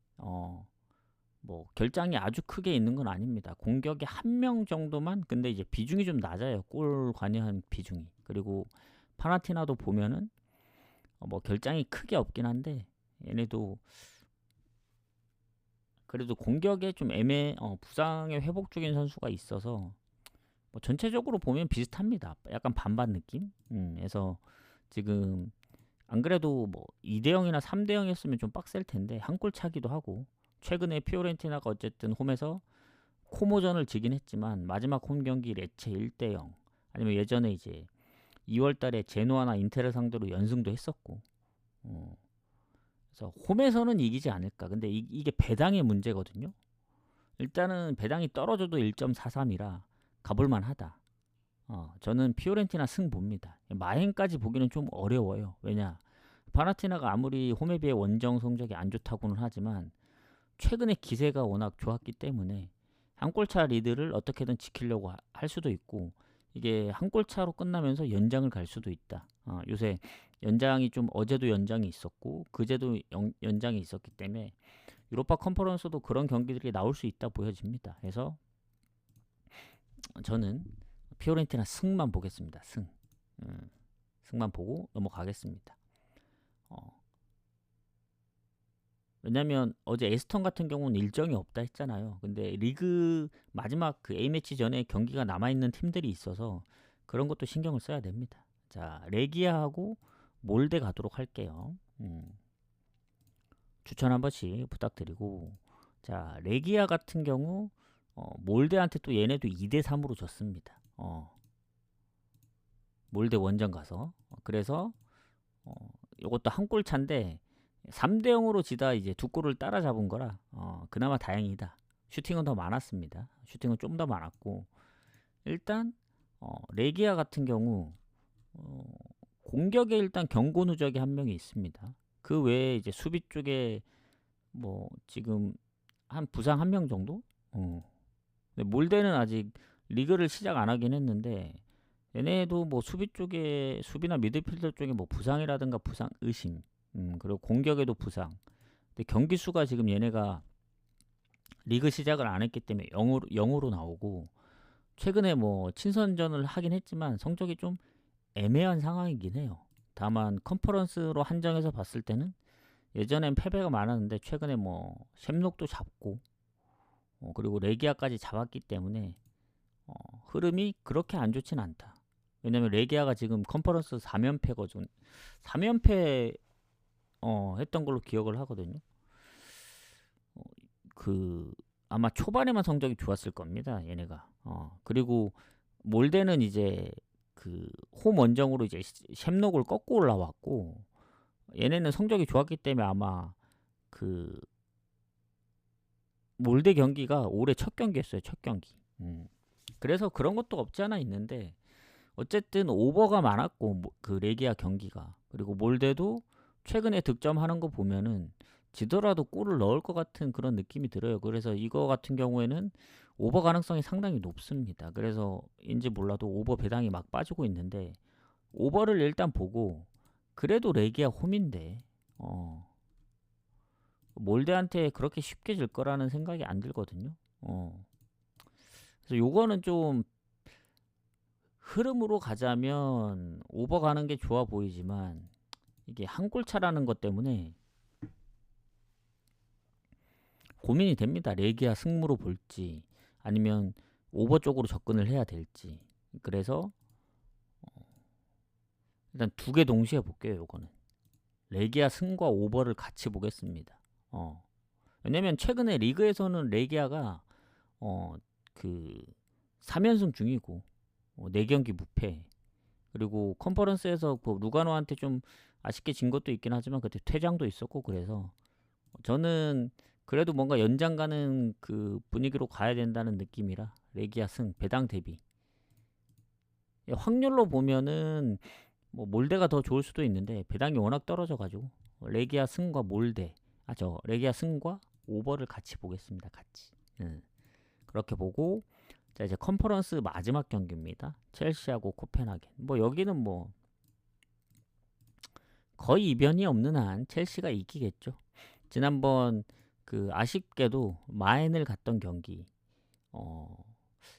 뭐 결장이 아주 크게 있는 건 아닙니다. 공격에 1명 정도만 근데 이제 비중이 좀 낮아요. 골 관여한 비중이. 그리고 파나티나도 보면은 뭐 결장이 크게 없긴 한데 얘네도 그래도 공격에 좀 부상에 회복적인 선수가 있어서 뭐 전체적으로 보면 비슷합니다. 약간 반반 느낌. 그래서 지금 안 그래도 뭐 2대 0이나 3대 0이었으면 좀 빡셀 텐데 한 골 차기도 하고 최근에 피오렌티나가 어쨌든 홈에서 코모전을 지긴 했지만 마지막 홈 경기 레체 1대 0 아니면 예전에 이제 2월 달에 제노아나 인테를 상대로 연승도 했었고 어, 그래서 홈에서는 이기지 않을까. 근데 이게 배당의 문제거든요. 일단은 배당이 떨어져도 1.43이라 가볼만 하다. 저는 피오렌티나 승 봅니다. 마행까지 보기는 좀 어려워요. 왜냐? 파나티나가 아무리 홈에 비해 원정 성적이 안 좋다고는 하지만 최근에 기세가 워낙 좋았기 때문에 한 골차 리드를 어떻게든 지키려고 할 수도 있고 이게 한 골차로 끝나면서 연장을 갈 수도 있다. 요새 연장이 좀 어제도 연장이 있었고 그제도 연장이 있었기 때문에 유로파 컨퍼런스도 그런 경기들이 나올 수 있다 보여집니다. 그래서 저는 피오렌티나 승만 보겠습니다. 승만 보고 넘어가겠습니다. 왜냐면 어제 에스턴 같은 경우는 일정이 없다 했잖아요. 근데 리그 마지막 그 A매치 전에 경기가 남아있는 팀들이 있어서 그런 것도 신경을 써야 됩니다. 자, 레기아하고 몰데 가도록 할게요. 추천 한 번씩 부탁드리고 자, 레기아 같은 경우 몰데한테 또 얘네도 2대 3으로 졌습니다. 몰데 원정 가서 그래서 이것도 한 골 차인데 3대 0으로 지다 이제 두 골을 따라잡은 거라 그나마 다행이다. 슈팅은 더 많았습니다. 슈팅은 좀 더 많았고 일단 레기아 같은 경우 공격에 일단 경고 누적이 한 명이 있습니다. 그 외에 이제 수비 쪽에 뭐 지금 한 부상 한 명 정도? 근데 몰데는 아직 리그를 시작 안 하긴 했는데 얘네도 뭐 수비 쪽에 수비나 미드필더 쪽에 뭐 부상이라든가 부상 의심 그리고 공격에도 부상. 근데 경기 수가 지금 얘네가 리그 시작을 안 했기 때문에 0으로 나오고 최근에 뭐 친선전을 하긴 했지만 성적이 좀 애매한 상황이긴 해요. 다만 컨퍼런스로 한정해서 봤을 때는 예전엔 패배가 많았는데 최근에 뭐 샘록도 잡고 그리고 레기아까지 잡았기 때문에 흐름이 그렇게 안 좋진 않다. 왜냐면 레기아가 지금 컨퍼런스 4연패거든. 3연패 했던 걸로 기억을 하거든요. 그 아마 초반에만 성적이 좋았을 겁니다. 얘네가. 그리고 몰데는 이제 그 홈 원정으로 이제 샘록을 꺾고 올라왔고 얘네는 성적이 좋았기 때문에 아마 그 몰데 경기가 올해 첫 경기였어요. 첫 경기. 그래서 그런 것도 없지 않아 있는데 어쨌든 오버가 많았고 그 레기아 경기가 그리고 몰데도 최근에 득점하는 거 보면은 지더라도 골을 넣을 것 같은 그런 느낌이 들어요. 그래서 이거 같은 경우에는 오버 가능성이 상당히 높습니다. 그래서인지 몰라도 오버 배당이 막 빠지고 있는데 오버를 일단 보고 그래도 레기아 홈인데 몰데한테 그렇게 쉽게 질 거라는 생각이 안 들거든요. 그래서 요거는 좀 흐름으로 가자면 오버 가는 게 좋아 보이지만 이게 한 골 차라는 것 때문에 고민이 됩니다. 레기아 승무로 볼지 아니면 오버 쪽으로 접근을 해야 될지. 그래서 일단 두 개 동시에 볼게요. 요거는 레기아 승과 오버를 같이 보겠습니다. 왜냐면 최근에 리그에서는 레기아가 그 3연승 중이고 4경기 무패 그리고 컨퍼런스에서 그 루가노한테 좀 아쉽게 진 것도 있긴 하지만 그때 퇴장도 있었고 그래서 저는 그래도 뭔가 연장 가는 그 분위기로 가야 된다는 느낌이라 레기아 승 배당 대비 확률로 보면은 뭐 몰데가 더 좋을 수도 있는데 배당이 워낙 떨어져 가지고 레기아 승과 몰데 레기아 승과 오버를 같이 보겠습니다. 같이 그렇게 보고 자 이제 컨퍼런스 마지막 경기입니다. 첼시하고 코펜하겐. 뭐 여기는 뭐 거의 이변이 없는 한 첼시가 이기겠죠. 지난번 그 아쉽게도 마엔을 갔던 경기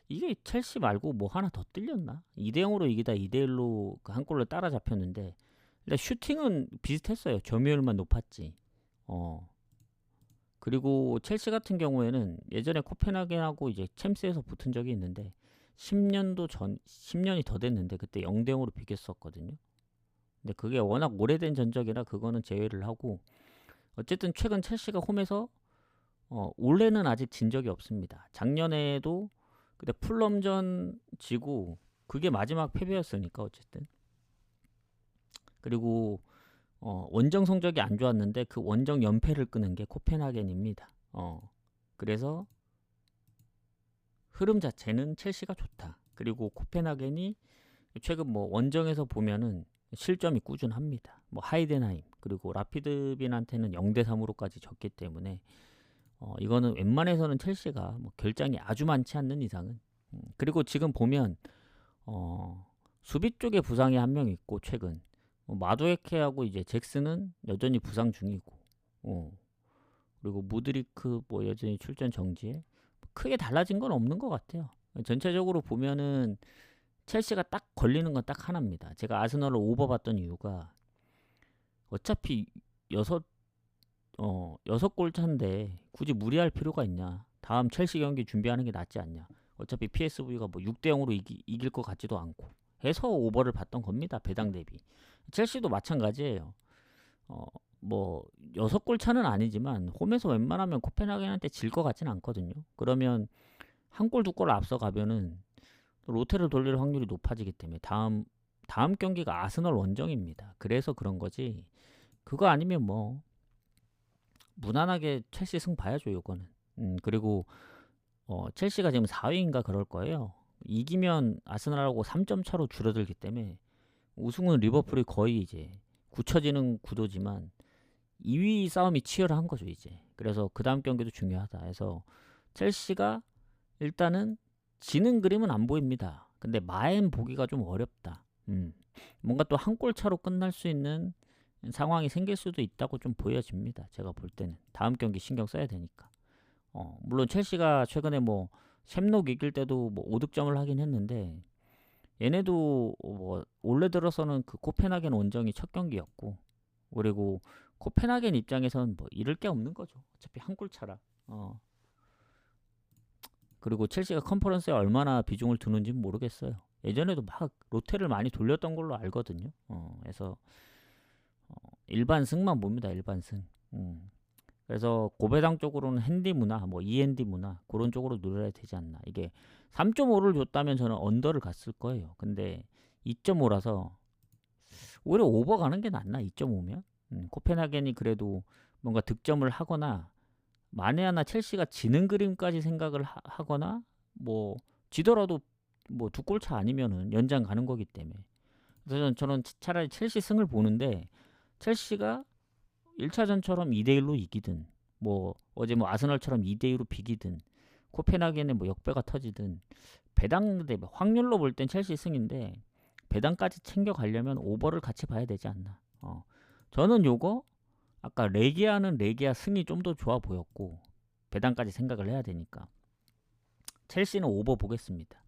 이게 첼시 말고 뭐 하나 더 뜰렸나? 2대 0으로 이기다 2대 1로 그 한 골로 따라잡혔는데 일단 슈팅은 비슷했어요. 점유율만 높았지. 그리고 첼시 같은 경우에는 예전에 코펜하겐하고 이제 챔스에서 붙은 적이 있는데 10년이 더 됐는데 그때 0대 0으로 비겼었거든요. 근데 그게 워낙 오래된 전적이라 그거는 제외를 하고, 어쨌든 최근 첼시가 홈에서 올해는 아직 진 적이 없습니다. 작년에도 그때 풀럼전 지고 그게 마지막 패배였으니까 어쨌든. 그리고 원정 성적이 안 좋았는데 그 원정 연패를 끄는 게 코펜하겐입니다. 그래서 흐름 자체는 첼시가 좋다. 그리고 코펜하겐이 최근 뭐 원정에서 보면은 실점이 꾸준합니다. 뭐 하이덴하임 그리고 라피드빈한테는 0대3으로까지 졌기 때문에 이거는 웬만해서는 첼시가 뭐 결장이 아주 많지 않는 이상은 그리고 지금 보면 수비 쪽에 부상이 한 명 있고 최근 마두에케하고 이제 잭스는 여전히 부상 중이고 그리고 무드리크 뭐 여전히 출전 정지에 크게 달라진 건 없는 것 같아요. 전체적으로 보면은 첼시가 딱 걸리는 건 딱 하나입니다. 제가 아스널을 오버봤던 이유가 어차피 여섯 골 차인데 굳이 무리할 필요가 있냐. 다음 첼시 경기 준비하는 게 낫지 않냐. 어차피 PSV가 뭐 6대0으로 이길 것 같지도 않고 해서 오버를 봤던 겁니다. 배당 대비. 첼시도 마찬가지예요. 뭐 6골 차는 아니지만 홈에서 웬만하면 코펜하겐한테 질 것 같진 않거든요. 그러면 한 골, 두 골 앞서가면은 로테를 돌릴 확률이 높아지기 때문에 다음 경기가 아스널 원정입니다. 그래서 그런 거지. 그거 아니면 뭐 무난하게 첼시 승 봐야죠, 요거는. 그리고 첼시가 지금 4위인가 그럴 거예요. 이기면 아스날하고 3점 차로 줄어들기 때문에 우승은 리버풀이 거의 이제 굳혀지는 구도지만 2위 싸움이 치열한 거죠, 이제. 그래서 그 다음 경기도 중요하다 해서 첼시가 일단은 지는 그림은 안 보입니다. 근데 마엔 보기가 좀 어렵다. 뭔가 또 한 골 차로 끝날 수 있는 상황이 생길 수도 있다고 좀 보여집니다. 제가 볼 때는 다음 경기 신경 써야 되니까. 물론 첼시가 최근에 뭐 샘록 이길 때도 뭐 5득점을 하긴 했는데 얘네도 뭐 올해 들어서는 그 코펜하겐 원정이 첫 경기였고 그리고 코펜하겐 입장에서는 뭐 잃을 게 없는 거죠. 어차피 한 골 차라. 그리고 첼시가 컨퍼런스에 얼마나 비중을 두는지는 모르겠어요. 예전에도 막 로테를 많이 돌렸던 걸로 알거든요. 그래서 일반 승만 봅니다. 일반 승. 그래서 고배당 쪽으로는 핸디 문화, 뭐 END 문화 그런 쪽으로 노려야 되지 않나. 이게 3.5를 줬다면 저는 언더를 갔을 거예요. 근데 2.5라서 오히려 오버 가는 게 낫나 2.5면? 코펜하겐이 그래도 뭔가 득점을 하거나 만에 하나 첼시가 지는 그림까지 생각을 하거나 뭐 지더라도 뭐 두 골 차 아니면은 연장 가는 거기 때문에 그래서 저는 차라리 첼시 승을 보는데 첼시가 1차전처럼 2대1로 이기든 뭐 어제 뭐 아스널처럼 2대2로 비기든 코펜하겐의 뭐 역배가 터지든 배당 대비 확률로 볼 땐 첼시 승인데 배당까지 챙겨가려면 오버를 같이 봐야 되지 않나. 저는 요거 아까 레기아는 레기아 승이 좀 더 좋아 보였고 배당까지 생각을 해야 되니까 첼시는 오버 보겠습니다.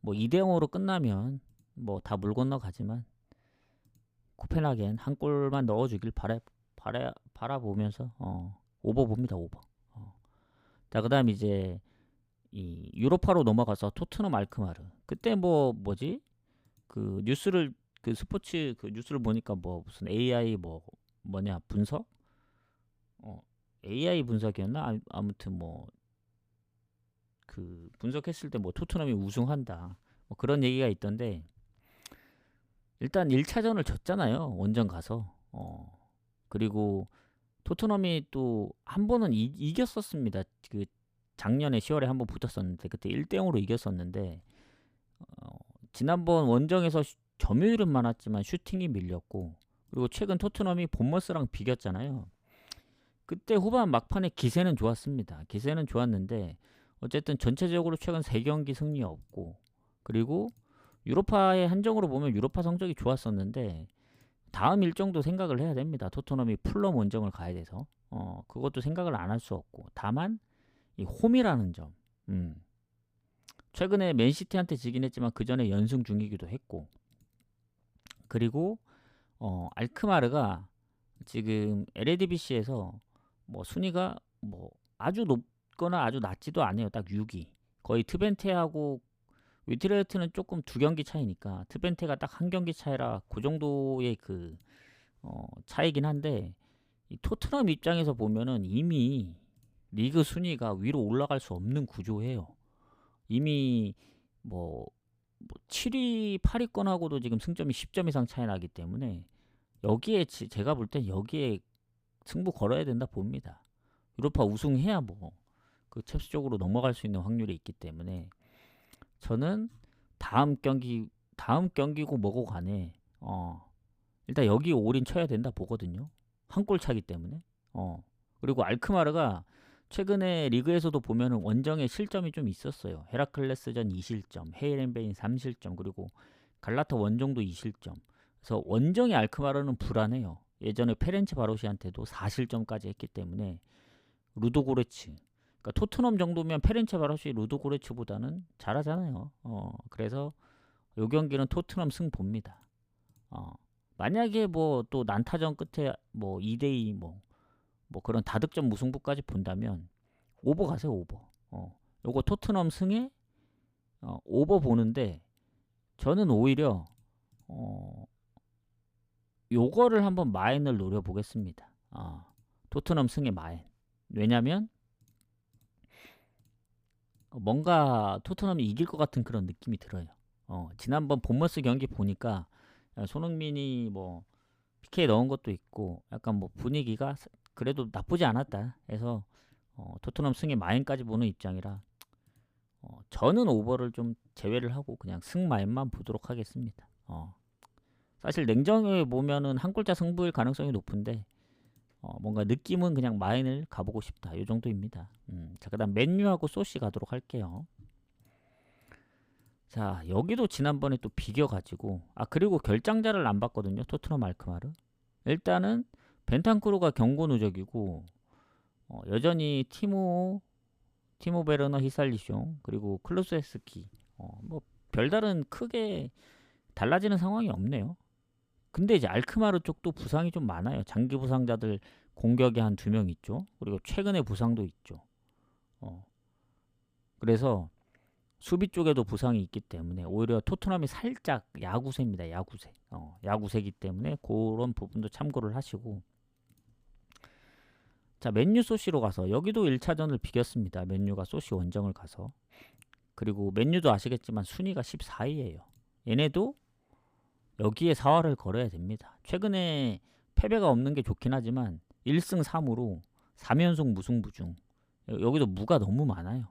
뭐 2대0으로 끝나면 뭐 다 물 건너가지만 코펜하겐 한 골만 넣어주길 바라보면서 오버 봅니다. 오버. 자 그다음 이제 이 유로파로 넘어가서 토트넘 알크마르 그때 뭐지 그 뉴스를 그 스포츠 그 뉴스를 보니까 뭐 무슨 AI 뭐냐 분석 AI 분석이었나 아무튼 뭐 그 분석했을 때 뭐 토트넘이 우승한다 뭐 그런 얘기가 있던데 일단 1차전을 졌잖아요. 원정 가서 그리고 토트넘이 또 한 번은 이겼었습니다. 그 작년에 10월에 한 번 붙었었는데 그때 1대0으로 이겼었는데 지난번 원정에서 점유율은 많았지만 슈팅이 밀렸고 그리고 최근 토트넘이 본머스랑 비겼잖아요. 그때 후반 막판에 기세는 좋았습니다. 기세는 좋았는데 어쨌든 전체적으로 최근 3경기 승리 없고 그리고 유로파의 한정으로 보면 유로파 성적이 좋았었는데 다음 일정도 생각을 해야 됩니다. 토트넘이 풀럼 원정을 가야 돼서 그것도 생각을 안 할 수 없고 다만 이 홈이라는 점 최근에 맨시티한테 지긴 했지만 그 전에 연승 중이기도 했고 그리고 알크마르가 지금 LADBC에서 뭐 순위가 뭐 아주 높거나 아주 낮지도 않아요. 딱 6위. 거의 트벤테하고 위트레흐트는 조금 두 경기 차이니까 트벤테가 딱 한 경기 차이라 그 정도의 그 차이긴 한데 이 토트넘 입장에서 보면은 이미 리그 순위가 위로 올라갈 수 없는 구조예요. 이미 뭐 7위, 8위권하고도 지금 승점이 10점 이상 차이 나기 때문에 여기에 제가 볼 땐 여기에 승부 걸어야 된다 봅니다. 유로파 우승해야 뭐 그 챔스 쪽으로 넘어갈 수 있는 확률이 있기 때문에 저는 다음 경기고 뭐고 간에 일단 여기 올인 쳐야 된다 보거든요. 한 골 차기 때문에. 그리고 알크마르가 최근에 리그에서도 보면은 원정에 실점이 좀 있었어요. 헤라클레스전 2실점, 헤이렌베인 3실점, 그리고 갈라타 원정도 2실점. 그래서 원정의 알크마르는 불안해요. 예전에 페렌체 바로시한테도 4실점까지 했기 때문에 루도고레츠. 그러니까 토트넘 정도면 페렌체 바로시 루도고레츠보다는 잘하잖아요. 그래서 요 경기는 토트넘 승 봅니다. 만약에 뭐 또 난타전 끝에 뭐 2대2 뭐 그런 다득점 무승부까지 본다면 오버 가세요. 오버. 요거 토트넘 승에 오버 보는데 저는 오히려 요거를 한번 마인을 노려보겠습니다. 토트넘 승의 마인. 왜냐면 뭔가 토트넘이 이길 것 같은 그런 느낌이 들어요. 지난번 본머스 경기 보니까 손흥민이 뭐 PK 넣은 것도 있고 약간 뭐 분위기가 그래도 나쁘지 않았다 해서 토트넘 승의 마인까지 보는 입장이라 저는 오버를 좀 제외를 하고 그냥 승마인만 보도록 하겠습니다. 사실 냉정하게 보면은 한 골차 승부일 가능성이 높은데 뭔가 느낌은 그냥 마인을 가보고 싶다 이 정도입니다. 자, 그다음 맨유하고 소시 가도록 할게요. 자, 여기도 지난번에 또 비겨가지고 그리고 결장자를 안 봤거든요. 토트넘 알크마르. 일단은 벤탄쿠르가 경고 누적이고 여전히 티모 베르너 히살리숑 그리고 클루스에스키 뭐 별다른 크게 달라지는 상황이 없네요. 근데 이제 알크마르 쪽도 부상이 좀 많아요. 장기 부상자들 공격에 한 2명 있죠. 그리고 최근에 부상도 있죠. 그래서 수비 쪽에도 부상이 있기 때문에 오히려 토트넘이 살짝 야구세입니다. 야구세. 야구세기 때문에 그런 부분도 참고를 하시고 자, 맨유 소시로 가서 여기도 1차전을 비겼습니다. 맨유가 소시 원정을 가서. 그리고 맨유도 아시겠지만 순위가 14위예요. 얘네도 여기에 사활을 걸어야 됩니다. 최근에 패배가 없는 게 좋긴 하지만 1승 3무로 3연속 무승부 중 여기도 무가 너무 많아요.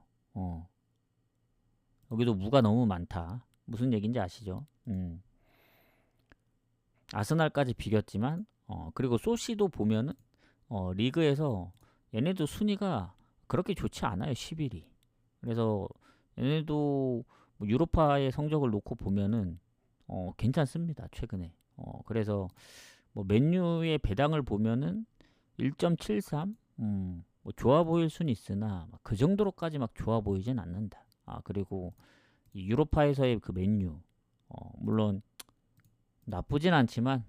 여기도 무가 너무 많다. 무슨 얘기인지 아시죠? 아스날까지 비겼지만 그리고 소시도 보면은 리그에서 얘네도 순위가 그렇게 좋지 않아요. 11위. 그래서 얘네도 뭐 유로파의 성적을 놓고 보면은 괜찮습니다. 최근에. 그래서 뭐 맨유의 배당을 보면은 1.73 뭐 좋아 보일 수는 있으나 그 정도로까지 막 좋아 보이진 않는다. 그리고 이 유로파에서의 그 맨유 물론 나쁘진 않지만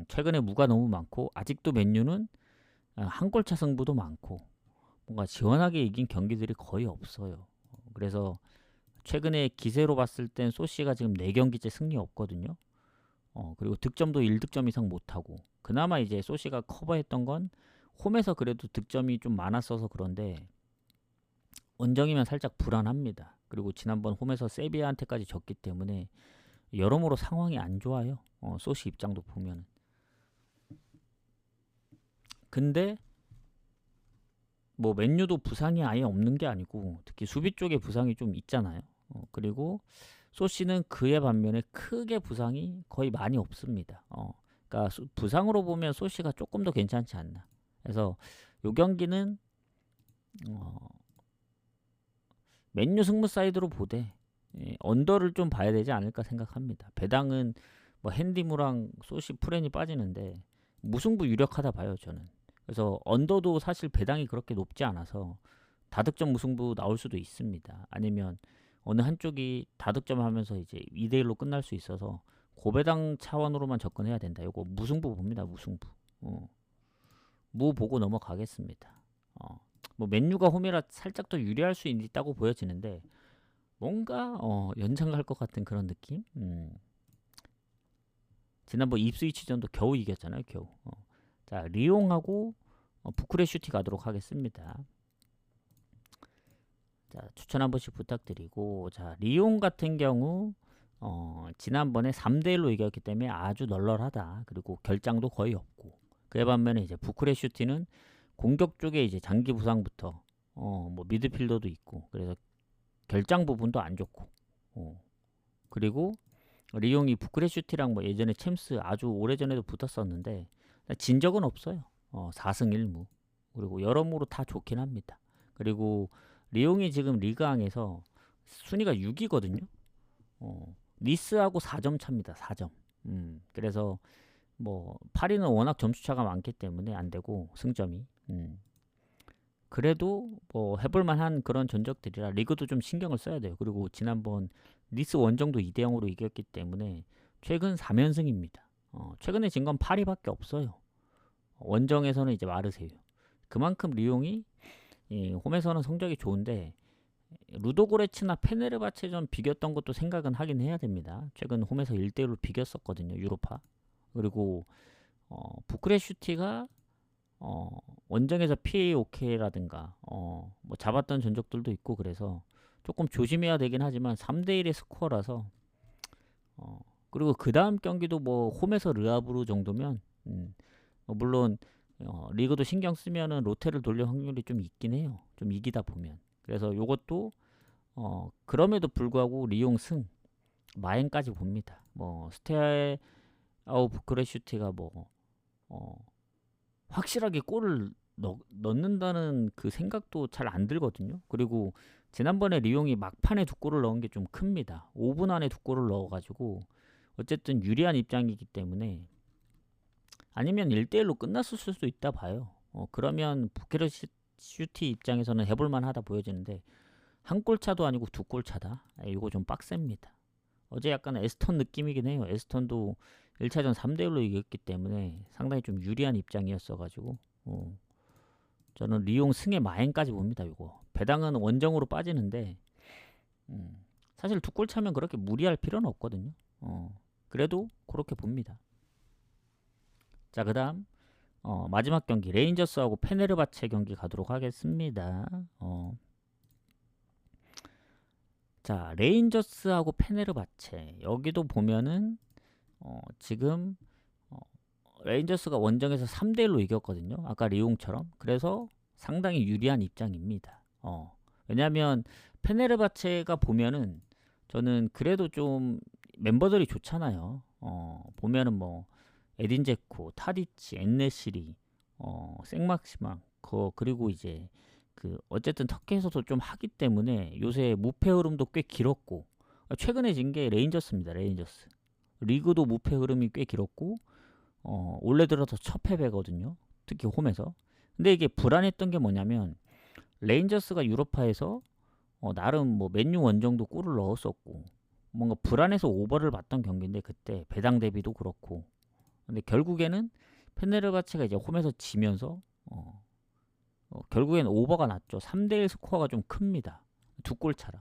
최근에 무가 너무 많고 아직도 맨유는 한 골차 승부도 많고 뭔가 시원하게 이긴 경기들이 거의 없어요. 그래서 최근에 기세로 봤을 땐 소시가 지금 4경기째 승리 없거든요. 그리고 득점도 1득점 이상 못하고 그나마 이제 소시가 커버했던 건 홈에서 그래도 득점이 좀 많았어서 그런데 원정이면 살짝 불안합니다. 그리고 지난번 홈에서 세비야한테까지 졌기 때문에 여러모로 상황이 안 좋아요. 소시 입장도 보면. 근데 뭐 맨유도 부상이 아예 없는 게 아니고 특히 수비 쪽에 부상이 좀 있잖아요. 그리고 소시는 그에 반면에 크게 부상이 거의 많이 없습니다. 그러니까 부상으로 보면 소시가 조금 더 괜찮지 않나. 그래서 요 경기는 맨유 승부 사이드로 보되 언더를 좀 봐야 되지 않을까 생각합니다. 배당은 뭐 핸디무랑 소시 프렌이 빠지는데 무승부 유력하다 봐요 저는. 그래서 언더도 사실 배당이 그렇게 높지 않아서 다득점 무승부 나올 수도 있습니다. 아니면 어느 한쪽이 다득점 하면서 이제 2대1로 끝날 수 있어서 고배당 차원으로만 접근해야 된다. 이거 무승부 봅니다. 무승부. 무 보고 넘어가겠습니다. 뭐 맨유가 홈이라 살짝 더 유리할 수 있다고 보여지는데 뭔가 연장 갈 것 같은 그런 느낌. 지난번 입스위치전도 겨우 이겼잖아요. 겨우. 자, 리옹하고 부쿠레슈티 가도록 하겠습니다. 자, 추천 한 번씩 부탁드리고, 자, 리옹 같은 경우 지난번에 3대1로 이겼기 때문에 아주 널널하다. 그리고 결장도 거의 없고. 그에 반면에 이제 부쿠레슈티는 공격 쪽에 이제 장기 부상부터 뭐 미드필더도 있고, 그래서 결장 부분도 안 좋고. 그리고 리옹이 부쿠레슈티랑 뭐 예전에 챔스 아주 오래전에도 붙었었는데 진 적은 없어요. 4승 1무. 그리고 여러모로 다 좋긴 합니다. 그리고 리옹이 지금 리그왕에서 순위가 6위거든요. 니스하고 4점 차입니다. 4점. 그래서 뭐 파리는 워낙 점수차가 많기 때문에 안 되고 승점이. 그래도 뭐 해볼만한 그런 전적들이라 리그도 좀 신경을 써야 돼요. 그리고 지난번 니스 원정도 2대0으로 이겼기 때문에 최근 3연승입니다. 최근에 진 건 파리밖에 없어요. 원정에서는 이제 마르세유. 그만큼 리옹이 홈에서는 성적이 좋은데 루도고레츠나 페네르바체전 비겼던 것도 생각은 하긴 해야 됩니다. 최근 홈에서 1대1로 비겼었거든요. 유로파. 그리고 부쿠레슈티가 원정에서 PAOK라든가 뭐 잡았던 전적들도 있고 그래서 조금 조심해야 되긴 하지만 3대1의 스코어라서 그리고 그 다음 경기도 뭐 홈에서 르아브르 정도면 물론 리그도 신경 쓰면은 로테를 돌릴 확률이 좀 있긴 해요. 좀 이기다 보면. 그래서 요것도 그럼에도 불구하고 리옹 승 마행까지 봅니다. 뭐 스테아우 부크레슈티가 뭐 확실하게 골을 넣는다는 그 생각도 잘 안 들거든요. 그리고 지난번에 리옹이 막판에 2골을 넣은 게 좀 큽니다. 5분 안에 2골을 넣어가지고 어쨌든 유리한 입장이기 때문에 아니면 1대1로 끝났을 수도 있다 봐요. 그러면 부케르슈티 입장에서는 해볼만 하다 보여지는데 한 골 차도 아니고 2골 차다. 이거 좀 빡셉니다. 어제 약간 에스턴 느낌이긴 해요. 에스턴도 1차전 3대1로 이겼기 때문에 상당히 좀 유리한 입장이었어가지고 저는 리옹 승의 마행까지 봅니다. 이거 배당은 원정으로 빠지는데 사실 2골 차면 그렇게 무리할 필요는 없거든요. 그래도 그렇게 봅니다. 자, 그 다음 마지막 경기 레인저스하고 페네르바체 경기 가도록 하겠습니다. 자, 레인저스하고 페네르바체 여기도 보면은 지금 레인저스가 원정에서 3대1로 이겼거든요. 아까 리옹처럼. 그래서 상당히 유리한 입장입니다. 왜냐하면 페네르바체가 보면은 저는 그래도 좀 멤버들이 좋잖아요. 보면은 뭐 에딘 제코, 타디치, 엔네시리, 생막시망, 그리고 이제 그 어쨌든 터키에서도 좀 하기 때문에 요새 무패 흐름도 꽤 길었고 최근에 진 게 레인저스입니다. 레인저스. 리그도 무패 흐름이 꽤 길었고 올해 들어서 첫 패배거든요. 특히 홈에서. 근데 이게 불안했던 게 뭐냐면 레인저스가 유로파에서 나름 뭐 맨유 원정도 골을 넣었었고 뭔가 불안해서 오버를 봤던 경기인데 그때 배당 대비도 그렇고 근데 결국에는 페네르바체가 이제 홈에서 지면서 결국엔 오버가 났죠. 3대1 스코어가 좀 큽니다. 2골 차라.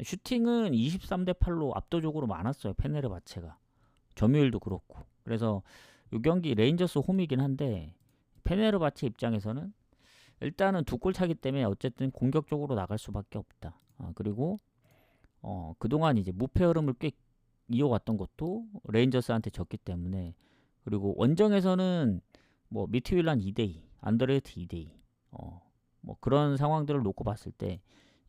슈팅은 23대 8로 압도적으로 많았어요. 페네르바체가. 점유율도 그렇고. 그래서 이 경기 레인저스 홈이긴 한데 페네르바체 입장에서는 일단은 2골 차기 때문에 어쨌든 공격적으로 나갈 수밖에 없다. 그리고 그동안 이제 무패 흐름을 꽤 이어왔던 것도 레인저스한테 졌기 때문에 그리고 원정에서는 뭐 미트윌란 2대2, 안드레트 2대2 뭐 그런 상황들을 놓고 봤을 때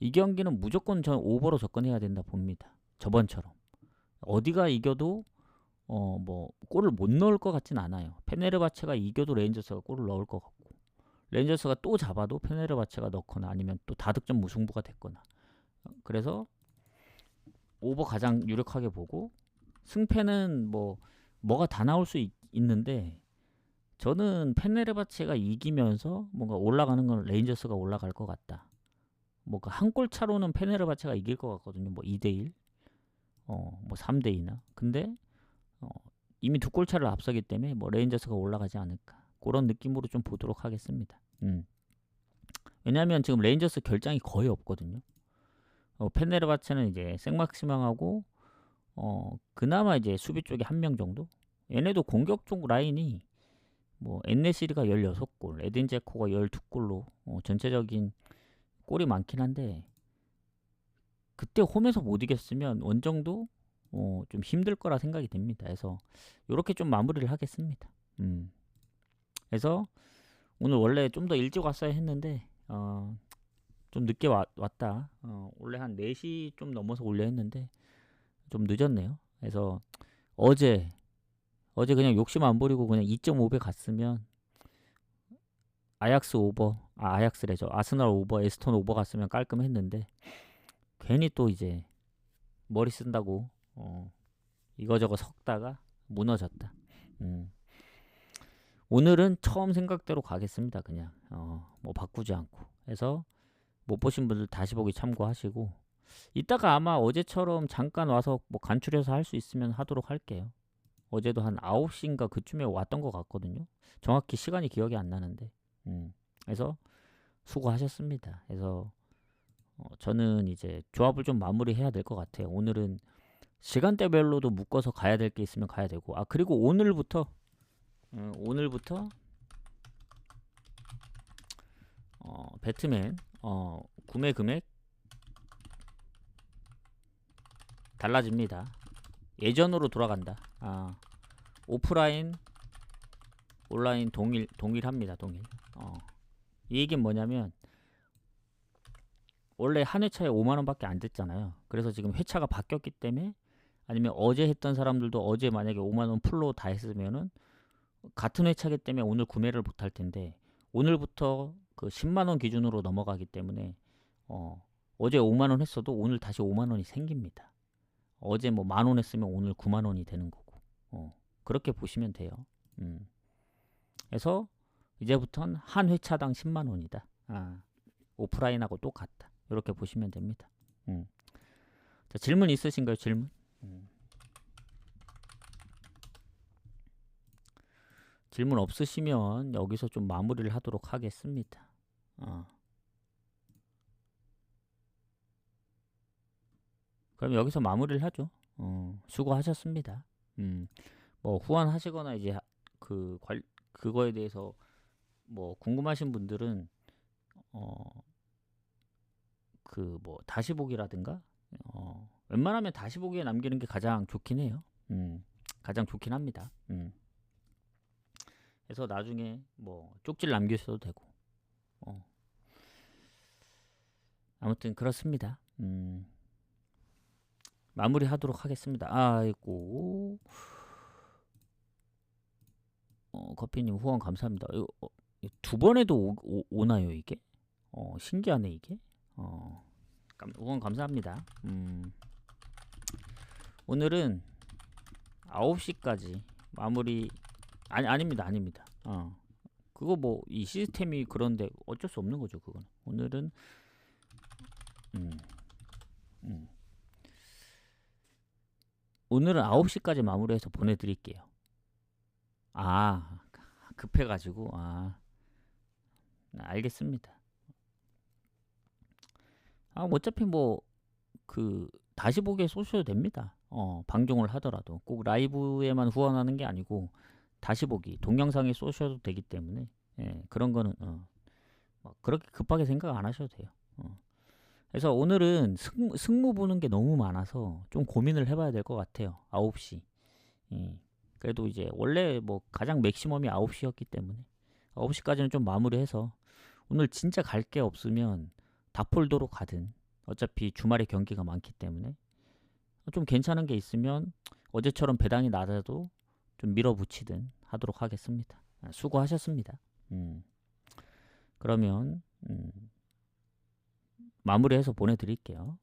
이 경기는 무조건 전 오버로 접근해야 된다 봅니다. 저번처럼 어디가 이겨도 뭐 골을 못 넣을 것 같진 않아요. 페네르바체가 이겨도 레인저스가 골을 넣을 것 같고 레인저스가 또 잡아도 페네르바체가 넣거나 아니면 또 다득점 무승부가 됐거나 그래서 오버 가장 유력하게 보고 승패는 뭐가 다 나올 수 있는데 저는 페네르바체가 이기면서 뭔가 올라가는 건 레인저스가 올라갈 것 같다. 뭔가 한 골 차로는 페네르바체가 이길 것 같거든요. 뭐 2대1, 뭐 3대2나. 근데 이미 2골 차를 앞서기 때문에 뭐 레인저스가 올라가지 않을까. 그런 느낌으로 좀 보도록 하겠습니다. 왜냐하면 지금 레인저스 결장이 거의 없거든요. 페네르바체는 이제 생막시망하고 그나마 이제 수비 쪽에 한 명 정도. 얘네도 공격 쪽 라인이 뭐 엔네시리가 16골, 에딘 제코가 12골로 전체적인 골이 많긴 한데 그때 홈에서 못 이겼으면 원정도 좀 힘들 거라 생각이 됩니다. 그래서 이렇게 좀 마무리를 하겠습니다. 그래서 오늘 원래 좀 더 일찍 왔어야 했는데 좀 늦게 왔다. 원래 한 4시 좀 넘어서 올려 했는데 좀 늦었네요. 그래서 어제 그냥 욕심 안 부리고 그냥 2.5배 갔으면 아약스래죠. 아스널 오버, 에스턴 오버 갔으면 깔끔했는데 괜히 또 이제 머리 쓴다고 이거저거 섞다가 무너졌다. 오늘은 처음 생각대로 가겠습니다. 그냥 뭐 바꾸지 않고. 해서 못 보신 분들 다시 보기 참고하시고 이따가 아마 어제처럼 잠깐 와서 뭐 간추려서 할 수 있으면 하도록 할게요. 어제도 한 9시인가 그쯤에 왔던 것 같거든요. 정확히 시간이 기억이 안 나는데 그래서 수고하셨습니다. 그래서 저는 이제 조합을 좀 마무리해야 될 것 같아요. 오늘은 시간대별로도 묶어서 가야 될 게 있으면 가야 되고 그리고 오늘부터 배트맨 구매 금액 달라집니다. 예전으로 돌아간다. 오프라인 온라인 동일합니다. 동일. 이 얘기는 뭐냐면 원래 한 회차에 5만원 밖에 안 됐잖아요. 그래서 지금 회차가 바뀌었기 때문에 아니면 어제 했던 사람들도 어제 만약에 5만원 풀로 다 했으면은 같은 회차기 때문에 오늘 구매를 못할 텐데 오늘부터 그 10만원 기준으로 넘어가기 때문에 어제 5만원 했어도 오늘 다시 5만원이 생깁니다. 어제 뭐 만원 했으면 오늘 9만원이 되는 거고 그렇게 보시면 돼요. 그래서 이제부터는 한 회차당 10만원이다. 오프라인하고 똑같다. 이렇게 보시면 됩니다. 자, 질문 있으신가요? 질문? 질문 없으시면 여기서 좀 마무리를 하도록 하겠습니다. 그럼 여기서 마무리를 하죠. 수고하셨습니다. 뭐 후원하시거나 이제 그거에 대해서 뭐 궁금하신 분들은 그 뭐 다시 보기라든가 웬만하면 다시 보기에 남기는 게 가장 좋긴 해요. 가장 좋긴 합니다. 그래서 나중에 뭐 쪽지를 남기셔도 되고 아무튼 그렇습니다. 마무리하도록 하겠습니다. 아이고 커피님 후원 감사합니다. 이거, 두 번에도 오나요 이게? 신기하네 이게. 후원 감사합니다. 오늘은 9시까지 마무리 아닙니다. 그거 뭐 이 시스템이 그런데 어쩔 수 없는 거죠. 그거는 오늘은 오늘은 9시까지 마무리해서 보내드릴게요. 급해가지고 알겠습니다. 어차피 뭐 그 다시 보기에 쏘셔도 됩니다. 방종을 하더라도 꼭 라이브에만 후원하는 게 아니고 다시 보기 동영상에 쏘셔도 되기 때문에 그런 거는 그렇게 급하게 생각 안 하셔도 돼요. 그래서 오늘은 승무 보는 게 너무 많아서 좀 고민을 해봐야 될 것 같아요. 9시. 그래도 이제 원래 뭐 가장 맥시멈이 9시였기 때문에 9시까지는 좀 마무리해서 오늘 진짜 갈 게 없으면 다폴도로 가든 어차피 주말에 경기가 많기 때문에 좀 괜찮은 게 있으면 어제처럼 배당이 낮아도 좀 밀어붙이든 하도록 하겠습니다. 수고하셨습니다. 그러면 마무리해서 보내드릴게요.